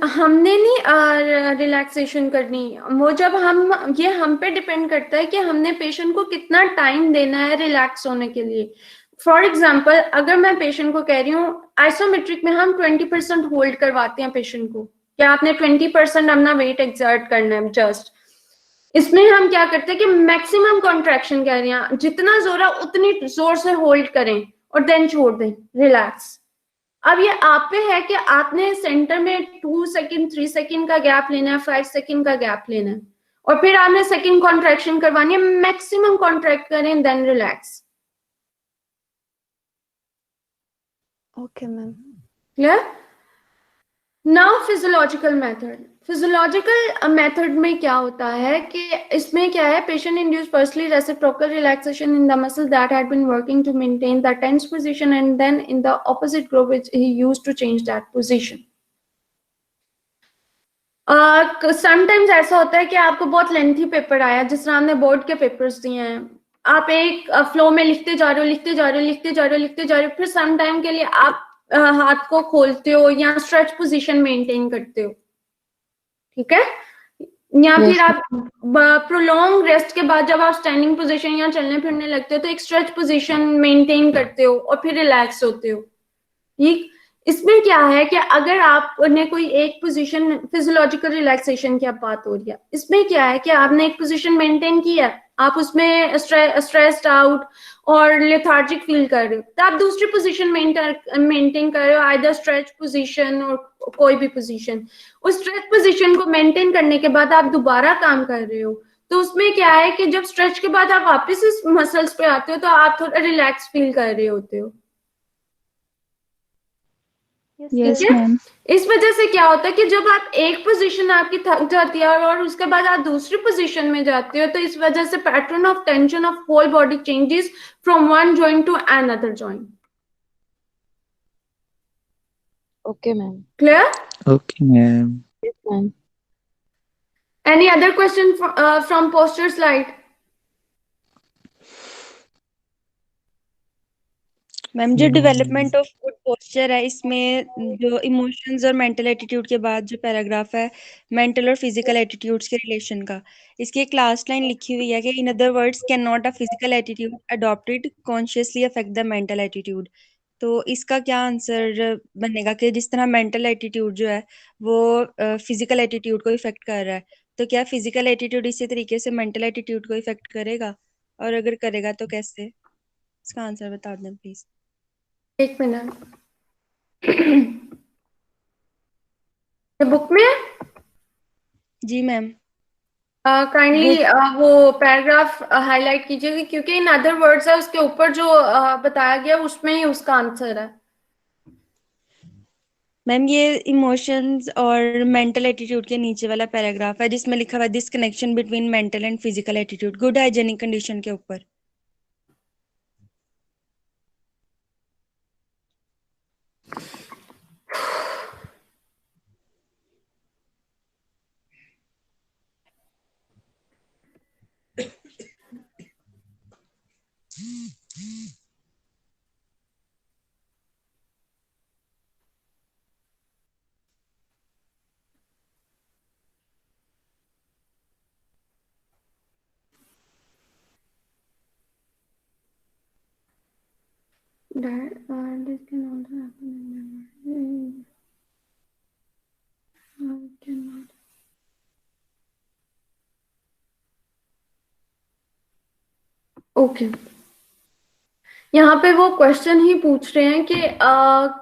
हमने नहीं रिलैक्सेशन करनी, वो जब हम पे डिपेंड करता है कि हमने पेशेंट को कितना टाइम देना है रिलैक्स होने के लिए। फॉर एग्जाम्पल, अगर मैं पेशेंट को कह रही हूँ आइसोमेट्रिक में हम 20% होल्ड करवाते हैं पेशेंट को, क्या आपने 20% अपना वेट एक्सर्ट करना है जस्ट, इसमें हम क्या करते हैं कि मैक्सिमम कॉन्ट्रैक्शन कह रहे हैं, जितना जोर है उतनी जोर से होल्ड करें और देन छोड़ दें, रिलैक्स। अब ये आप पे है कि आपने सेंटर में 2 सेकंड 3 सेकंड का गैप लेना है, 5 सेकंड का गैप लेना है, और फिर आपने सेकंड कॉन्ट्रैक्शन करवानी है, मैक्सिमम कॉन्ट्रैक्ट करें then relax. Okay ma'am. Clear? Now physiological method. Physiological method में क्या होता है कि इसमें क्या है, patient induce firstly reciprocal relaxation in the muscle that had been working to maintain the tense position and then in the opposite group which he used to change that position. Sometimes ऐसा होता है कि आपको बहुत लेंथी पेपर आया, जिस तरह हमने बोर्ड के पेपर्स दिए हैं, आप एक फ्लो में लिखते जा रहे हो, लिखते जा रहे हो, लिखते जा रहे हो, लिखते जा रहे हो, फिर सम टाइम के लिए आप हाथ को खोलते हो या स्ट्रेच पोजीशन मेंटेन करते हो, ठीक है, या फिर आप प्रोलॉन्ग रेस्ट के बाद जब आप स्टैंडिंग पोजीशन या चलने फिरने लगते हो तो एक स्ट्रेच पोजीशन मेंटेन करते हो और फिर रिलैक्स होते हो, ठीक। इसमें क्या है कि अगर आपने कोई एक पोजीशन, फिजियोलॉजिकल रिलैक्सेशन की अब बात हो रही है, इसमें क्या है कि आपने एक पोजीशन मेंटेन किया, आप उसमें स्ट्रेस्ड आउट और लेथार्जिक फील कर रहे हो, तो आप दूसरी पोजीशन मेंटेन कर रहे हो, आइदर स्ट्रेच पोजीशन और कोई भी पोजीशन। उस स्ट्रेच पोजीशन को मेंटेन करने के बाद आप दोबारा काम कर रहे हो, तो उसमें क्या है कि जब स्ट्रेच के बाद आप वापस इस मसल्स पे आते हो तो आप थोड़ा रिलैक्स फील कर रहे होते हो, यस ठीक है। मैम। इस वजह से क्या होता है कि जब आप एक पोजीशन आपकी थक जाती है और उसके बाद आप दूसरी पोजीशन में जाते हो, तो इस वजह से pattern of tension of whole body changes from one joint to another joint. Okay, ma'am. क्लियर? Okay, ma'am. Yes, ma'am. Any other question from poster slide? Ma'am जो डेवलपमेंट ऑफ गुड पोस्चर है, इसमें जो इमोशंस और मेंटल एटीट्यूड के बाद जो पैराग्राफ है मेंटल और फिजिकल एटीट्यूड्स के रिलेशन का, इसकी एक लास्ट लाइन लिखी हुई है कि in other words can not a physical attitude adopted consciously affect the mental attitude. तो इसका क्या आंसर बनेगा कि जिस तरह मेंटल एटीट्यूड जो है वो फिजिकल एटीट्यूड को इफेक्ट कर रहा है, तो क्या फिजिकल एटीट्यूड इसी तरीके से मेंटल एटीट्यूड को इफेक्ट करेगा, और अगर करेगा तो कैसे? इसका आंसर बता दें प्लीज। एक मिनट, बुक में जी मैम। काइंडली वो पैराग्राफ हाईलाइट कीजिएगा, क्योंकि इन अदर वर्ड्स है उसके ऊपर जो बताया गया उसमें ही उसका आंसर है। मैम ये इमोशंस और मेंटल एटीट्यूड के नीचे वाला पैराग्राफ है जिसमें लिखा हुआ है this connection between mental and physical attitude good hygienic condition के ऊपर। This can also happen in memory. Cannot. Okay, यहाँ पे वो क्वेश्चन ही पूछ रहे हैं कि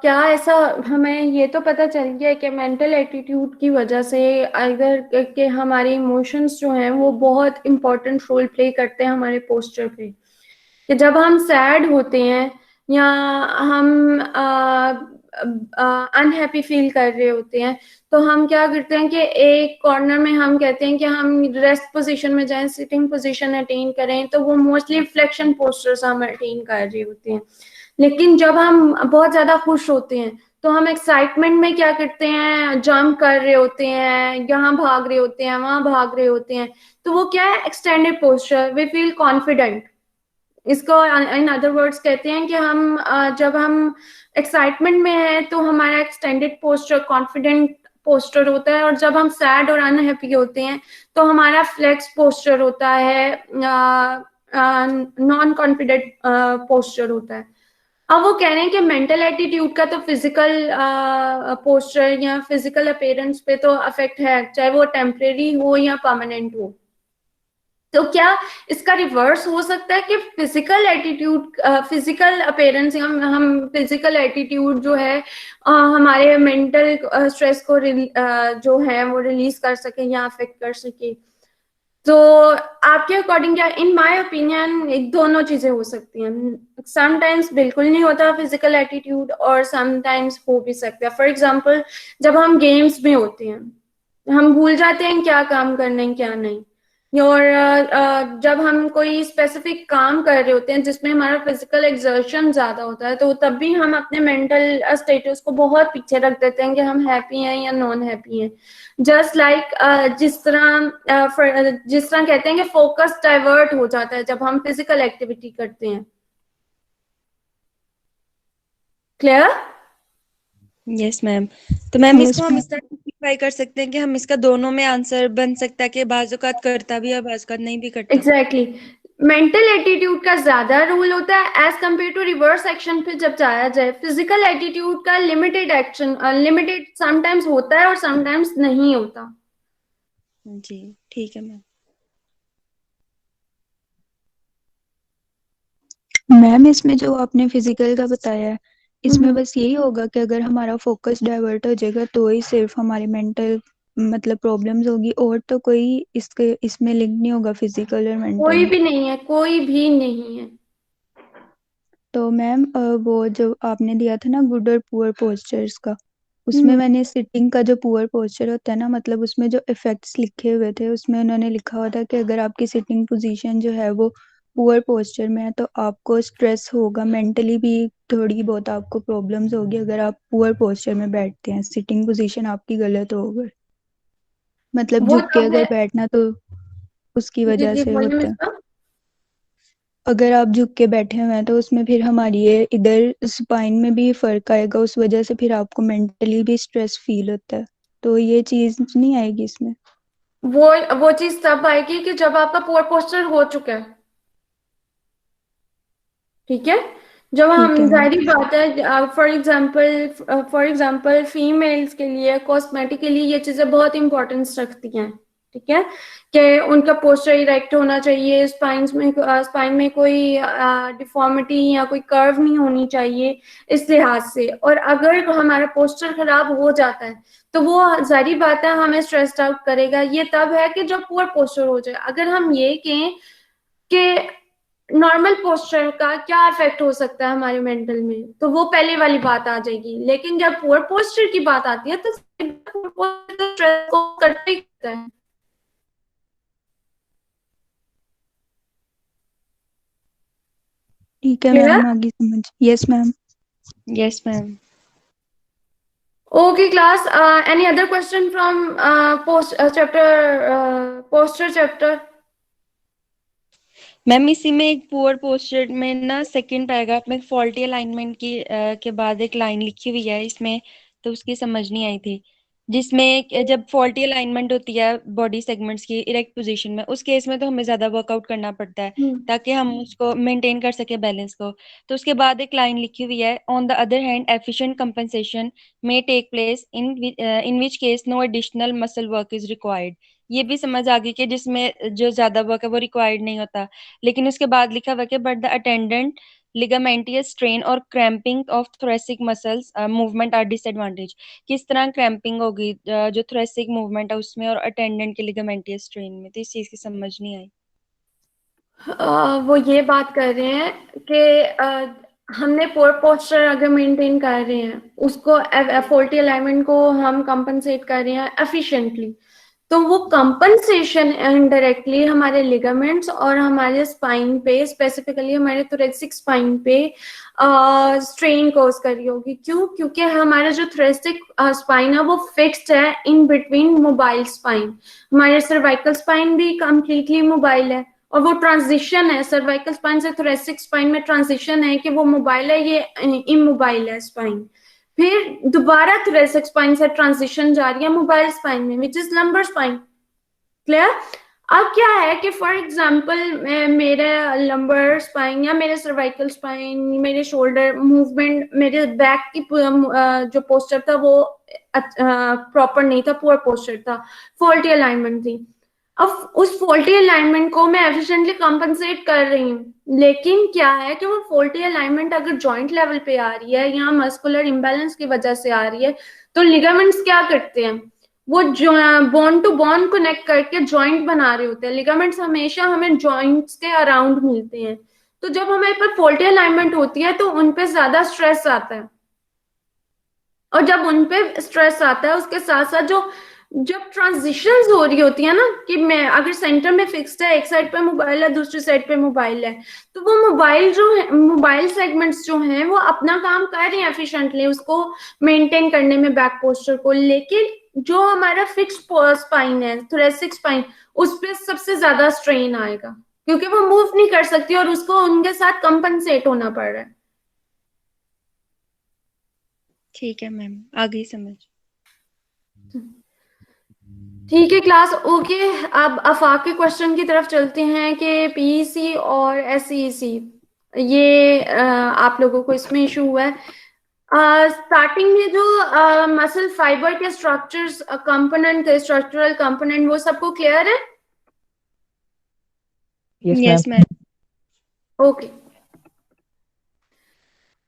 क्या ऐसा, हमें ये तो पता चल गया है कि मेंटल एटीट्यूड की वजह से अगर के हमारे इमोशंस जो हैं वो बहुत इम्पोर्टेंट रोल प्ले करते हैं हमारे पोस्चर पे, कि जब हम सैड होते हैं या हम अनहैप्पी फील कर रहे होते हैं तो हम क्या करते हैं कि एक कॉर्नर में हम कहते हैं कि हम रेस्ट पोजीशन में जाएं, सिटिंग पोजीशन अटेन करें, तो वो मोस्टली फ्लेक्शन पोस्टर्स हम अटेन कर रहे होते हैं। लेकिन जब हम बहुत ज्यादा खुश होते हैं तो हम एक्साइटमेंट में क्या करते हैं, जंप कर रहे होते हैं, यहाँ भाग रहे होते हैं, वहां भाग रहे होते हैं, तो वो क्या है, extended posture, we feel confident. इसको इन अदर वर्ड्स कहते हैं कि हम जब हम एक्साइटमेंट में है तो हमारा एक्सटेंडेड पोस्चर कॉन्फिडेंट पोस्चर होता है, और जब हम सैड और अनहैप्पी होते हैं तो हमारा फ्लेक्स पोस्चर होता है, नॉन कॉन्फिडेंट पोस्चर होता है। अब वो कह रहे हैं कि मेंटल एटीट्यूड का तो फिजिकल पोस्चर या फिजिकल अपीयरेंस पे तो अफेक्ट है, चाहे वो टेम्परेरी हो या परमानेंट हो। तो क्या इसका रिवर्स हो सकता है कि फिजिकल एटीट्यूड, फिजिकल अपीयरेंस, हम फिजिकल एटीट्यूड जो है हमारे मेंटल स्ट्रेस को जो है वो रिलीज कर सके या अफेक्ट कर सके? तो आपके अकॉर्डिंग क्या, इन माय ओपिनियन एक दोनों चीजें हो सकती हैं। समटाइम्स बिल्कुल नहीं होता फिजिकल एटीट्यूड, और समटाइम्स हो भी सकता है। फॉर एग्जांपल, जब हम गेम्स में होते हैं हम भूल जाते हैं क्या काम करना है क्या नहीं, और जब हम कोई स्पेसिफिक काम कर रहे होते हैं जिसमें हमारा फिजिकल एक्सर्शन ज्यादा होता है, तो तब भी हम अपने मेंटल स्टेटस को बहुत पीछे रख देते हैं कि हम हैप्पी हैं या नॉन हैप्पी हैं। जस्ट लाइक जिस तरह कहते हैं कि फोकस डाइवर्ट हो जाता है जब हम फिजिकल एक्टिविटी करते हैं। क्लियर? Yes ma'am. तो मैम Yes, इसको हम इस तरह सिंप्लीफाई कर सकते हैं कि हम इसका दोनों में आंसर बन सकता है कि बाज़ औक़ात करता भी है, बाज़ औक़ात नहीं भी करता। एग्जैक्टली। मेंटल एटीट्यूड का ज्यादा रोल होता है as compare to reverse action पे जब जाया जाए। फिजिकल एटीट्यूड का लिमिटेड एक्शन, लिमिटेड समटाइम्स होता है और समटाइम्स नहीं होता। जी ठीक है मैम। मैम इसमें जो आपने फिजिकल का बताया है, इसमें बस यही होगा कि अगर हमारा फोकस डाइवर्ट हो जाएगा तो ही सिर्फ हमारी मेंटल मतलब प्रॉब्लम्स होगी, और तो कोई इसमें लिंक नहीं होगा फिजिकल और मेंटल कोई में। भी नहीं है, कोई भी नहीं है। तो मैम वो जो आपने दिया था ना गुड और पुअर पोस्चर्स का, उसमें मैंने सिटिंग का जो पुअर पोस्चर होता है ना, मतलब उसमें जो इफेक्ट्स लिखे हुए थे उसमें उन्होंने लिखा हुआ था कि अगर आपकी सिटिंग पोजीशन जो है वो पुअर पोस्चर में है तो आपको स्ट्रेस होगा, मेंटली भी थोड़ी बहुत आपको प्रॉब्लम्स होगी अगर आप पुअर पोस्चर में बैठते हैं, सिटिंग पोजीशन आपकी गलत हो अगर, मतलब वो झुक के तब अगर है। बैठना तो उसकी जी वजह जी, से बोलिए होता है। मिस्टर। अगर आप झुक के बैठे हुए हैं तो उसमें फिर हमारी ये इधर स्पाइन में भी फर्क आएगा, उस वजह से फिर आपको मेंटली भी स्ट्रेस फील होता है, तो ये चीज नहीं आएगी इसमें। वो चीज तब आएगी कि जब आपका पुअर पोस्चर हो चुका है। ठीक है? जब ठीक है हम, मैम। जाहिर बात है, फॉर एग्जाम्पल फीमेल्स के लिए कॉस्मेटिकली ये चीजें बहुत इंपॉर्टेंस रखती हैं। ठीक है? कि उनका पोस्चर इरेक्ट होना चाहिए, स्पाइन में कोई डिफॉर्मिटी या कोई कर्व नहीं होनी चाहिए इस लिहाज से। और अगर हमारा पोस्चर खराब हो जाता है तो वो जाहिर बात है हमें स्ट्रेस्ड आउट करेगा। ये तब है कि जब पुअर पोस्चर हो जाए। अगर हम ये कहें कि नॉर्मल पोस्चर का क्या इफेक्ट हो सकता है हमारे मेंटल में, तो वो पहले वाली बात आ जाएगी। लेकिन जब पुअर पोस्चर की बात आती है तो स्ट्रेस को करते ही करता है। ठीक है क्लियर? मैम, आगे समझ। Yes ma'am. Yes ma'am. Okay, class. Any other question from posture chapter? Ma'am इसी में एक पुअर पोस्चर में ना सेकंड पैराग्राफ में फॉल्टी अलाइनमेंट की के बाद एक लाइन लिखी हुई है इसमें, तो उसकी समझ नहीं आई थी, जिसमें जब फॉल्टी अलाइनमेंट होती है बॉडी सेगमेंट्स की इरेक्ट पोजीशन में, उस केस में तो हमें ज्यादा वर्कआउट करना पड़ता है ताकि हम उसको मेंटेन कर सके बैलेंस को। तो उसके बाद एक लाइन लिखी हुई है, on the other hand efficient compensation may take place in which case no additional muscle work is required. ये भी समझ आ गई कि जिसमें जो ज्यादा वर्क है वो रिक्वायर्ड नहीं होता। लेकिन उसके बाद लिखा हुआ कि but the attendant ligamentous strain और cramping of thoracic muscles movement are disadvantage. किस तरह क्रैम्पिंग होगी जो थोरेसिक मूवमेंट है उसमें और अटेंडेंट के लिगामेंटियस स्ट्रेन में, तो इस चीज की समझ नहीं आई। वो ये बात कर रहे हैं कि हमने पोर पोस्चर अगर मेंटेन कर रहे हैं उसको, फॉल्टी अलाइनमेंट को हम कंपनसेट कर रहे हैं एफिशिएंटली, तो वो कंपनसेशन इनडायरेक्टली हमारे लिगामेंट्स और हमारे स्पाइन पे, स्पेसिफिकली हमारे थोरेसिक स्पाइन पे स्ट्रेन कॉज कर रही होगी। क्यों? क्योंकि हमारा जो थोरेसिक स्पाइन है वो फिक्स्ड है इन बिटवीन मोबाइल स्पाइन। हमारे सर्वाइकल स्पाइन भी कंप्लीटली मोबाइल है और वो ट्रांजिशन है, सर्वाइकल स्पाइन से थोरेसिक स्पाइन में ट्रांजिशन है कि वो मोबाइल है, ये इमोबाइल है स्पाइन। फिर दोबारा थोरेसिक स्पाइन से ट्रांजिशन जा रही है मोबाइल स्पाइन में, which is lumbar spine. Clear? अब क्या है कि फॉर एग्जांपल मेरे लंबर स्पाइन या मेरे सर्वाइकल स्पाइन, मेरे शोल्डर मूवमेंट, मेरे बैक की जो पोस्चर था वो प्रॉपर नहीं था, पुअर पोस्चर था, फॉल्टी अलाइनमेंट थी। अब उस फॉल्टी अलाइनमेंट को मैं एफिशिएंटली कंपनसेट कर रही हूँ, लेकिन क्या है कि वो फॉल्टी अलाइनमेंट अगर जॉइंट लेवल पे आ रही है या मस्कुलर इम्बैलेंस की वजह से आ रही है, तो लिगामेंट्स क्या करते हैं, वो बोन टू बोन कनेक्ट करके जॉइंट बना रहे होते हैं। लिगामेंट्स हमेशा हमें जॉइंट्स के अराउंड मिलते हैं, तो जब हमारे पास फॉल्टी अलाइनमेंट होती है तो उन पे ज्यादा स्ट्रेस आता है, और जब उन पे स्ट्रेस आता है उसके साथ साथ जब ट्रांजिशंस हो रही होती है ना, कि मैं अगर सेंटर में फिक्स्ड है, एक साइड पे मोबाइल है, दूसरी साइड पे मोबाइल है, तो वो मोबाइल जो है, मोबाइल सेगमेंट्स जो हैं वो अपना काम कर रहे हैं एफिशिएंटली उसको मेंटेन करने में, बैक पोस्चर को, लेकिन जो हमारा फिक्स्ड स्पाइन है, थोरेसिक स्पाइन, उस पर सबसे ज्यादा स्ट्रेन आएगा क्योंकि वो मूव नहीं कर सकती और उसको उनके साथ कंपनसेट होना पड़ रहा है। ठीक है मैम, आ गई समझ। ठीक है क्लास, ओके। अब आफाक के क्वेश्चन की तरफ चलते हैं कि पीईसी और एसईसी, ये आप लोगों को इसमें इशू हुआ है। स्टार्टिंग में जो मसल फाइबर के स्ट्रक्चर्स कंपोनेंट थे, स्ट्रक्चरल कंपोनेंट, वो सबको क्लियर है? Yes ma'am. Okay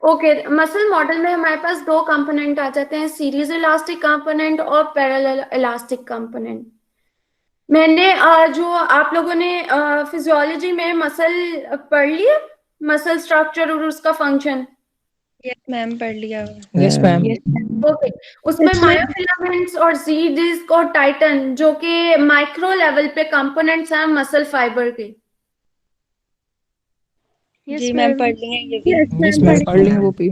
okay, muscle model में हमारे पास दो कंपोनेंट आ जाते हैं, सीरीज इलास्टिक कंपोनेंट और पैरेलल इलास्टिक कंपोनेंट। मैंने जो आप लोगों ने फिजियोलॉजी में मसल पढ़ लिया, मसल स्ट्रक्चर और उसका फंक्शन? यस मैम, पढ़ लिया। Yes ma'am. ओके, उसमें मायोफिलामेंट्स और जी डिस्क और टाइटन जो कि माइक्रो लेवल पे कंपोनेंट्स हैं मसल फाइबर के। जी मैम, पढ़ लिए ये भी। यस मैम, पढ़ लेंगे वो भी।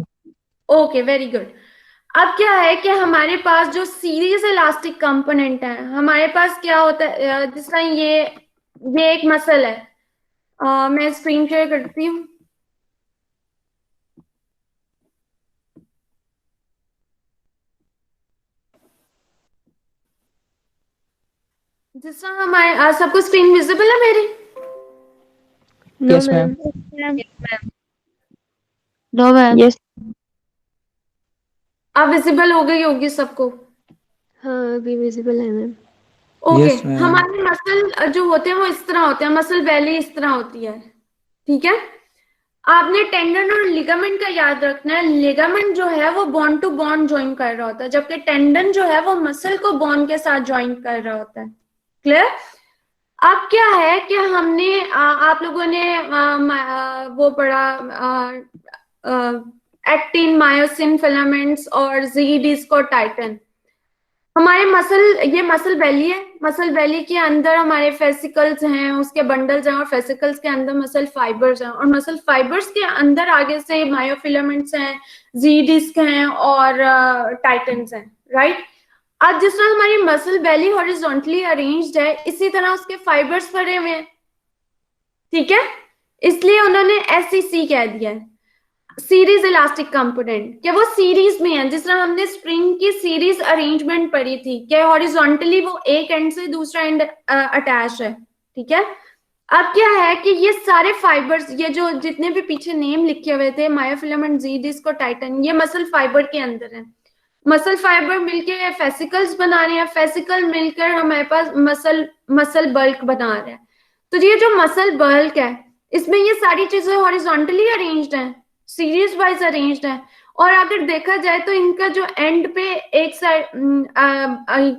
Okay, very good. अब क्या है कि हमारे पास जो सीरीज इलास्टिक कंपोनेंट है, हमारे पास क्या होता है, जिस तरह ये एक मसल है, मैं स्क्रीन शेयर करती हूँ। जिस तरह हमारे सबको स्क्रीन विजिबल है मेरी? Yes ma'am. No ma'am. Yes. अब विजिबल हो गई होगी सबको? हाँ, अभी विजिबल है मैम। Okay, Yes, ma'am. हमारे मसल जो होते हैं वो इस तरह होते हैं, मसल वैली इस तरह होती है, ठीक है। आपने टेंडन और लिगामेंट का याद रखना है। लिगामेंट जो है वो बॉन टू बॉन ज्वाइन कर रहा होता है, जबकि टेंडन जो है वो मसल को बॉन के साथ ज्वाइन कर रहा होता है। क्लियर? अब क्या है कि हमने आप लोगों ने वो पढ़ा एक्टिन, मायोसिन फिलामेंट्स और जी डिस्क और टाइटन। हमारे ये मसल बेली है, मसल बेली के अंदर हमारे फेसिकल्स हैं, उसके बंडल्स हैं, और फेसिकल्स के अंदर मसल फाइबर्स हैं, और मसल फाइबर्स के अंदर आगे से मायोफिलामेंट्स हैं, जी डिस्क हैं और टाइटन्स हैं, राइट। आज जिस तरह हमारी मसल बेली हॉरिजॉन्टली अरेंज्ड है, इसी तरह उसके फाइबर्स भरे हुए हैं, ठीक है। इसलिए उन्होंने एसईसी कह दिया है, सीरीज इलास्टिक कंपोनेंट, कि वो सीरीज में है, जिस तरह हमने स्प्रिंग की सीरीज अरेंजमेंट पढ़ी थी कि हॉरिजॉन्टली वो एक एंड से दूसरा एंड अटैच है, ठीक है। अब क्या है कि ये सारे फाइबर्स, ये जो जितने भी पीछे नेम लिखे हुए थे, मायोफिलामेंट, जी डिस्क और टाइटन, ये मसल फाइबर के अंदर है। मसल फाइबर मिलके फेसिकल्स बना रहे हैं, फेसिकल मिलकर हमारे पास मसल बल्क बना रहे हैं। तो ये जो मसल बल्क है, इसमें ये सारी चीजें हॉरिजॉन्टली अरेंज्ड हैं, सीरीज वाइज अरेंज्ड है, और अगर देखा जाए तो इनका जो एंड पे एक साइड,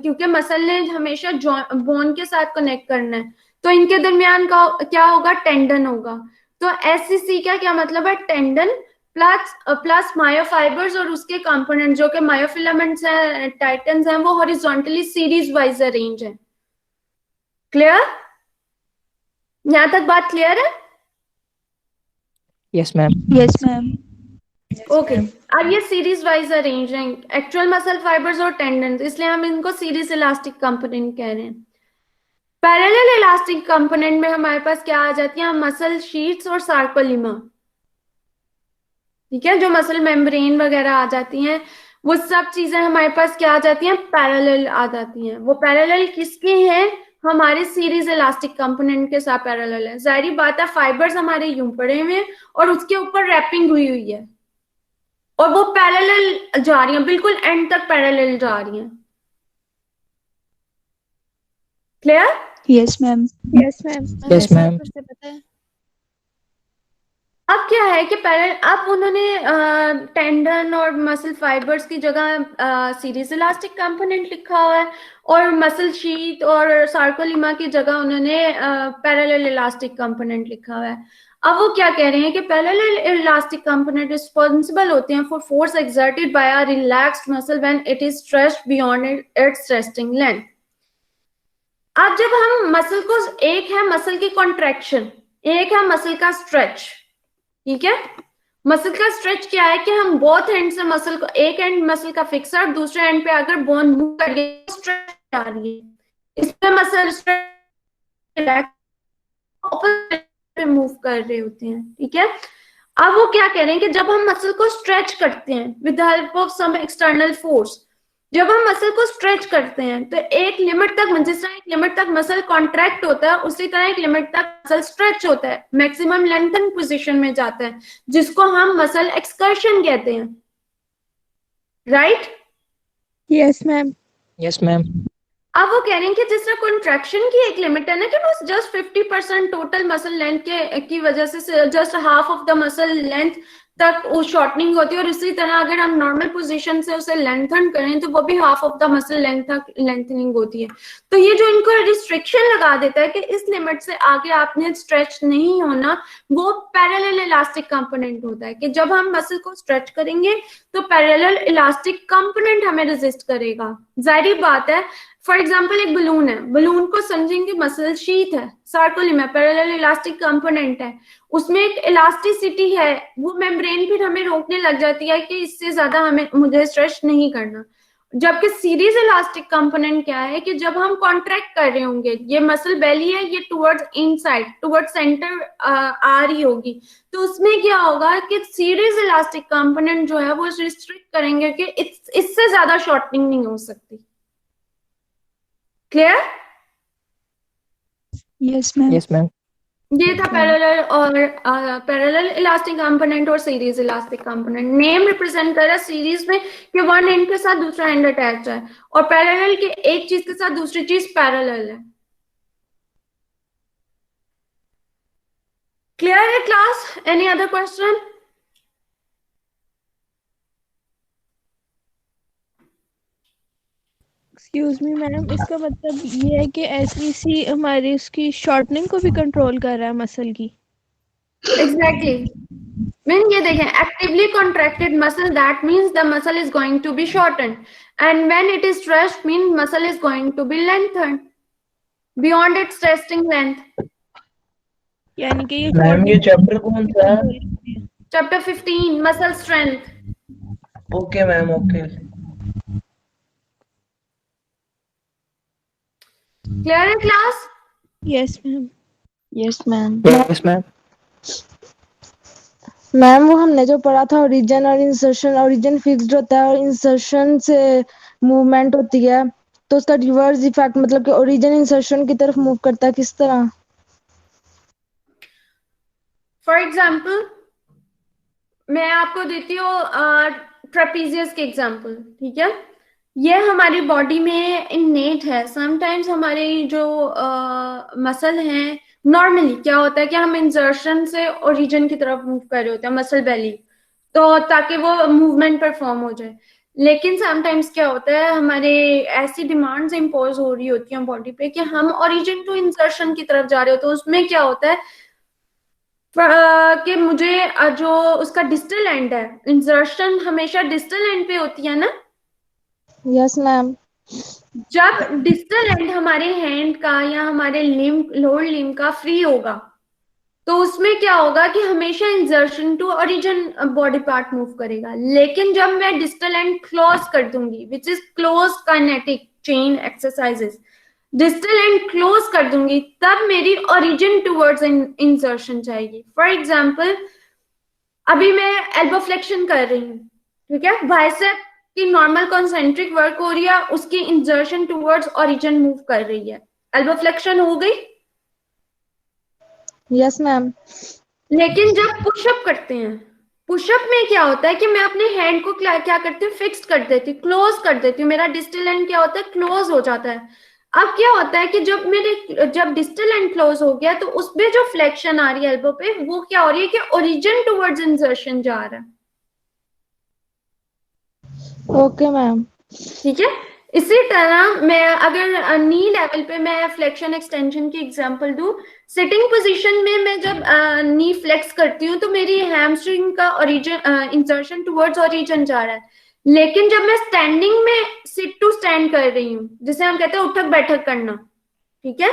क्योंकि मसल ने हमेशा बोन के साथ कनेक्ट करना है, तो इनके दरमियान का क्या होगा, टेंडन होगा। तो एससीसी का क्या मतलब है, टेंडन प्लस मायोफाइबर्स और उसके कंपोनेंट जो कि मायोफिलामेंट्स हैं, टाइटन्स हैं, वो हॉरिजॉन्टली सीरीज वाइज अरेंज है, क्लियर? यहाँ तक बात क्लियर है? Yes ma'am. Yes ma'am. Okay अब ये सीरीज वाइज अरेंज हैं एक्चुअल मसल फाइबर्स और टेंडन्स, इसलिए हम इनको सीरीज इलास्टिक कंपोनेंट कह रहे हैं। पैरेलल इलास्टिक कंपोनेंट में हमारे पास क्या आ जाती है, मसल शीट्स और सार्कोलिमा। ठीक है, जो मसल मेम्ब्रेन वगैरह आ जाती हैं, वो सब चीजें हमारे पास क्या आ जाती हैं, पैरेलल आ जाती हैं। वो पैरेलल किसके हैं, हमारे सीरीज इलास्टिक कंपोनेंट के साथ पैरेलल है। जाहिर बात है फाइबर्स हमारे यूं पड़े हुए हैं और उसके ऊपर रैपिंग हुई हुई है और वो पैरेलल जा रही हैं, बिल्कुल एंड तक पैरेलल जा रही हैं। Clear? Yes ma'am. Yes ma'am. Yes ma'am. कुछ पता है? अब क्या है कि पहले अब उन्होंने टेंडन और मसल फाइबर्स की जगह सीरीज इलास्टिक कंपोनेंट लिखा हुआ है और मसल शीट और सार्कोलिमा की जगह उन्होंने पैरेलल इलास्टिक कंपोनेंट लिखा हुआ है। अब वो क्या कह रहे हैं कि पैरेलल इलास्टिक कंपोनेंट रिस्पॉन्सिबल होते हैं for force exerted by a relaxed muscle when it is stretched beyond its resting length. अब जब हम मसल को, एक है मसल की कॉन्ट्रैक्शन, एक है मसल का स्ट्रेच। ठीक है, मसल का स्ट्रेच क्या है कि हम बोथ एंड से मसल को, एक एंड मसल का फिक्सर, दूसरे एंड पे अगर बोन मूव कर गई तो स्ट्रेच आ रही है, इसमें मसल स्ट्रेच पे मूव कर रहे होते हैं। ठीक है, अब वो क्या कह रहे हैं कि जब हम मसल को स्ट्रेच करते हैं with the help of some external force, जब हम मसल को स्ट्रेच करते हैं तो एक लिमिट तक, जिस तरह एक लिमिट तक मसल कॉन्ट्रैक्ट होता है उसी तरह एक लिमिट तक मसल स्ट्रेच होता है, मैक्सिमम लेंथन पोजीशन में जाता है, जिसको हम मसल एक्सकर्शन कहते हैं। Right? Yes ma'am. Yes ma'am. अब वो कह रहे हैं कि जिस तरह कॉन्ट्रैक्शन की एक लिमिट है ना कि बस जस्ट 50% टोटल मसल लेंथ के की वजह से just half of the muscle length तक वो शॉर्टनिंग होती है, और इसी तरह अगर हम नॉर्मल पोजीशन से उसे लेंथन करें तो वो भी half of the muscle length तक लेंथनिंग होती है। तो ये जो इनको रिस्ट्रिक्शन लगा देता है कि इस लिमिट से आगे आपने स्ट्रेच नहीं होना, वो पैरेलल इलास्टिक कंपोनेंट होता है कि जब हम मसल को स्ट्रेच करेंगे तो पैरेलल इलास्टिक कंपोनेंट हमें रेजिस्ट करेगा। जाहिर बात है, फॉर एग्जाम्पल एक बलून है, बलून को समझेंगे मसल शीथ है, सार्कोलिमा पैरेलल इलास्टिक कंपोनेंट है, उसमें एक इलास्टिसिटी है, वो मेम्ब्रेन फिर हमें रोकने लग जाती है कि इससे ज्यादा मुझे स्ट्रेच नहीं करना। जबकि सीरीज इलास्टिक कंपोनेंट क्या है कि जब हम कॉन्ट्रैक्ट कर रहे होंगे, ये मसल बेली है, ये टुवर्ड्स इनसाइड टुवर्ड्स सेंटर आ रही होगी, तो उसमें क्या होगा कि सीरीज इलास्टिक कंपोनेंट जो है वो रिस्ट्रिक्ट करेंगे कि इससे ज्यादा शॉर्टनिंग नहीं हो सकती। Clear? Yes ma'am. Yes ma'am. ये था पैरेलल और पैरेलल इलास्टिक कंपोनेंट और series elastic component. Name represent कर रहा है सीरीज में कि वन एंड के साथ दूसरा एंड अटैच है, और पैरेलल के एक चीज के साथ दूसरी चीज पैरेलल है। क्लियर है class? Any other question? Excuse me ma'am, इसका मतलब ये है कि एसवीसी हमारी उसकी शॉर्टनिंग को भी कंट्रोल कर रहा है मसल की। एग्जैक्टली। मीन ये देखें, actively contracted muscle, that means the muscle is going to be shorten, and when it is stretched mean muscle is going to be lengthen beyond its resting length. यानी कि ये मैम ये चैप्टर कौन सा है? Chapter 15 muscle strength. Okay ma'am, okay. Clear है class? Yes ma'am. Yes ma'am. Yes ma'am. Ma'am वो हमने जो पढ़ा था ओरिजिन और इंसर्शन, ओरिजिन फिक्स्ड होता है और इंसर्शन से मूवमेंट होती है, तो उसका रिवर्स इफेक्ट मतलब कि ओरिजिन इंसर्शन की तरफ मूव करता है, किस तरह? फॉर एग्जाम्पल मैं आपको देती हूँ ट्रेपीजियस के एग्जाम्पल। ठीक है, ये हमारी बॉडी में इननेट है। समटाइम्स हमारी जो मसल हैं, नॉर्मली क्या होता है कि हम इंसर्शन से ओरिजिन की तरफ मूव कर रहे होते हैं, मसल बेली, तो ताकि वो मूवमेंट परफॉर्म हो जाए। लेकिन समटाइम्स क्या होता है, हमारे ऐसी डिमांड्स इम्पोज हो रही होती हैं बॉडी पे कि हम ओरिजिन टू इंसर्शन की तरफ जा रहे हो, तो उसमें क्या होता है कि मुझे जो उसका डिस्टल एंड है, इंसर्शन हमेशा डिस्टल एंड पे होती है ना। Yes ma'am. जब डिस्टल एंड हमारे हैंड का या हमारे लिम्ब लोअर लिम्ब का फ्री होगा तो उसमें क्या होगा कि हमेशा insertion to origin body part move करेगा। लेकिन जब मैं डिस्टल एंड क्लोज कर दूंगी, which is close kinetic chain exercises, distal end close कर दूंगी तब मेरी ओरिजिन टुवर्ड्स इंसर्शन जाएगी। फॉर एग्जाम्पल अभी मैं एल्बो फ्लेक्शन कर रही हूँ, ठीक है, बाइसेप की नॉर्मल कॉन्सेंट्रिक वर्क हो रही है, उसकी इंसर्शन टुवर्ड्स ओरिजिन मूव कर रही है, एल्बो फ्लेक्शन हो गई। Yes ma'am. लेकिन जब पुशअप करते हैं, पुशअप में क्या होता है कि मैं अपने हैंड को क्या करती हूँ, फिक्स कर देती हूँ, क्लोज कर देती हूँ, मेरा डिस्टल एंड क्या होता है, क्लोज हो जाता है। अब क्या होता है कि जब डिस्टल एंड क्लोज हो गया तो उसमें जो फ्लेक्शन आ रही है एल्बो पे, वो क्या हो रही है कि ओरिजिन टुवर्ड्स इंसर्शन जा रहा है। Okay ma'am. ठीक है, इसी तरह मैं अगर नी लेवल पे मैं फ्लेक्शन एक्सटेंशन की एग्जांपल दूं, सिटिंग पोजीशन में मैं जब नी फ्लेक्स करती हूँ तो मेरी हैमस्ट्रिंग का ओरिजिन इंसर्शन टुवर्ड्स ओरिजिन जा रहा है। लेकिन जब मैं स्टैंडिंग में सिट टू स्टैंड कर रही हूँ, जिसे हम कहते हैं उठक बैठक करना, ठीक है,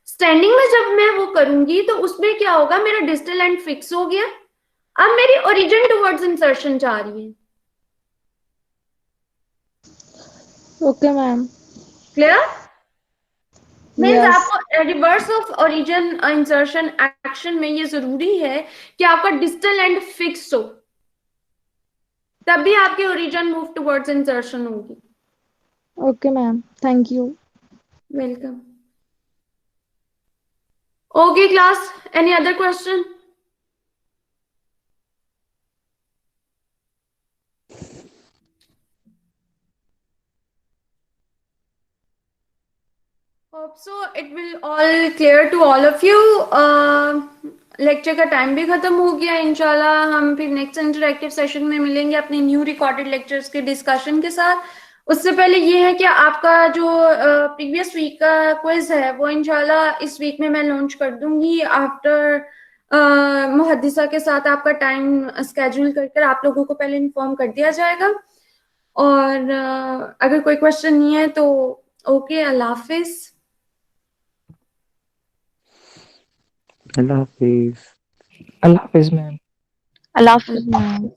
स्टैंडिंग में जब मैं वो करूंगी तो उसमें क्या होगा, मेरा डिस्टल एंड फिक्स हो गया, अब मेरी ओरिजिन टुवर्ड्स इंसर्शन जा रही है। Okay ma'am. Clear? Means yes. आपको reverse of origin insertion action में ये जरूरी है कि आपका डिस्टल एंड फिक्स हो, तभी आपकी ओरिजिन मूव टुवर्ड्स इंसर्शन होगी। Okay ma'am, thank you. Welcome. Okay class, any other question? Hope so it will all clear to all of you. Lecture का टाइम भी खत्म हो गया। इंशाल्लाह हम फिर नेक्स्ट इंटरैक्टिव सेशन में मिलेंगे अपने न्यू रिकॉर्डेड लेक्चर्स के डिस्कशन के साथ। उससे पहले ये है कि आपका जो प्रीवियस वीक का क्विज है वो इंशाल्लाह इस वीक में मैं लॉन्च कर दूंगी। आफ्टर मुहद्दिसा के साथ आपका टाइम स्केड्यूल कर आप लोगों को पहले इन्फॉर्म कर दिया जाएगा। और अगर कोई क्वेश्चन नहीं है तो ओके, अल्लाह हाफिज। अल्लाह हाफिज। अल्लाह हाफिज मैम। अल्लाह हाफिज मैम।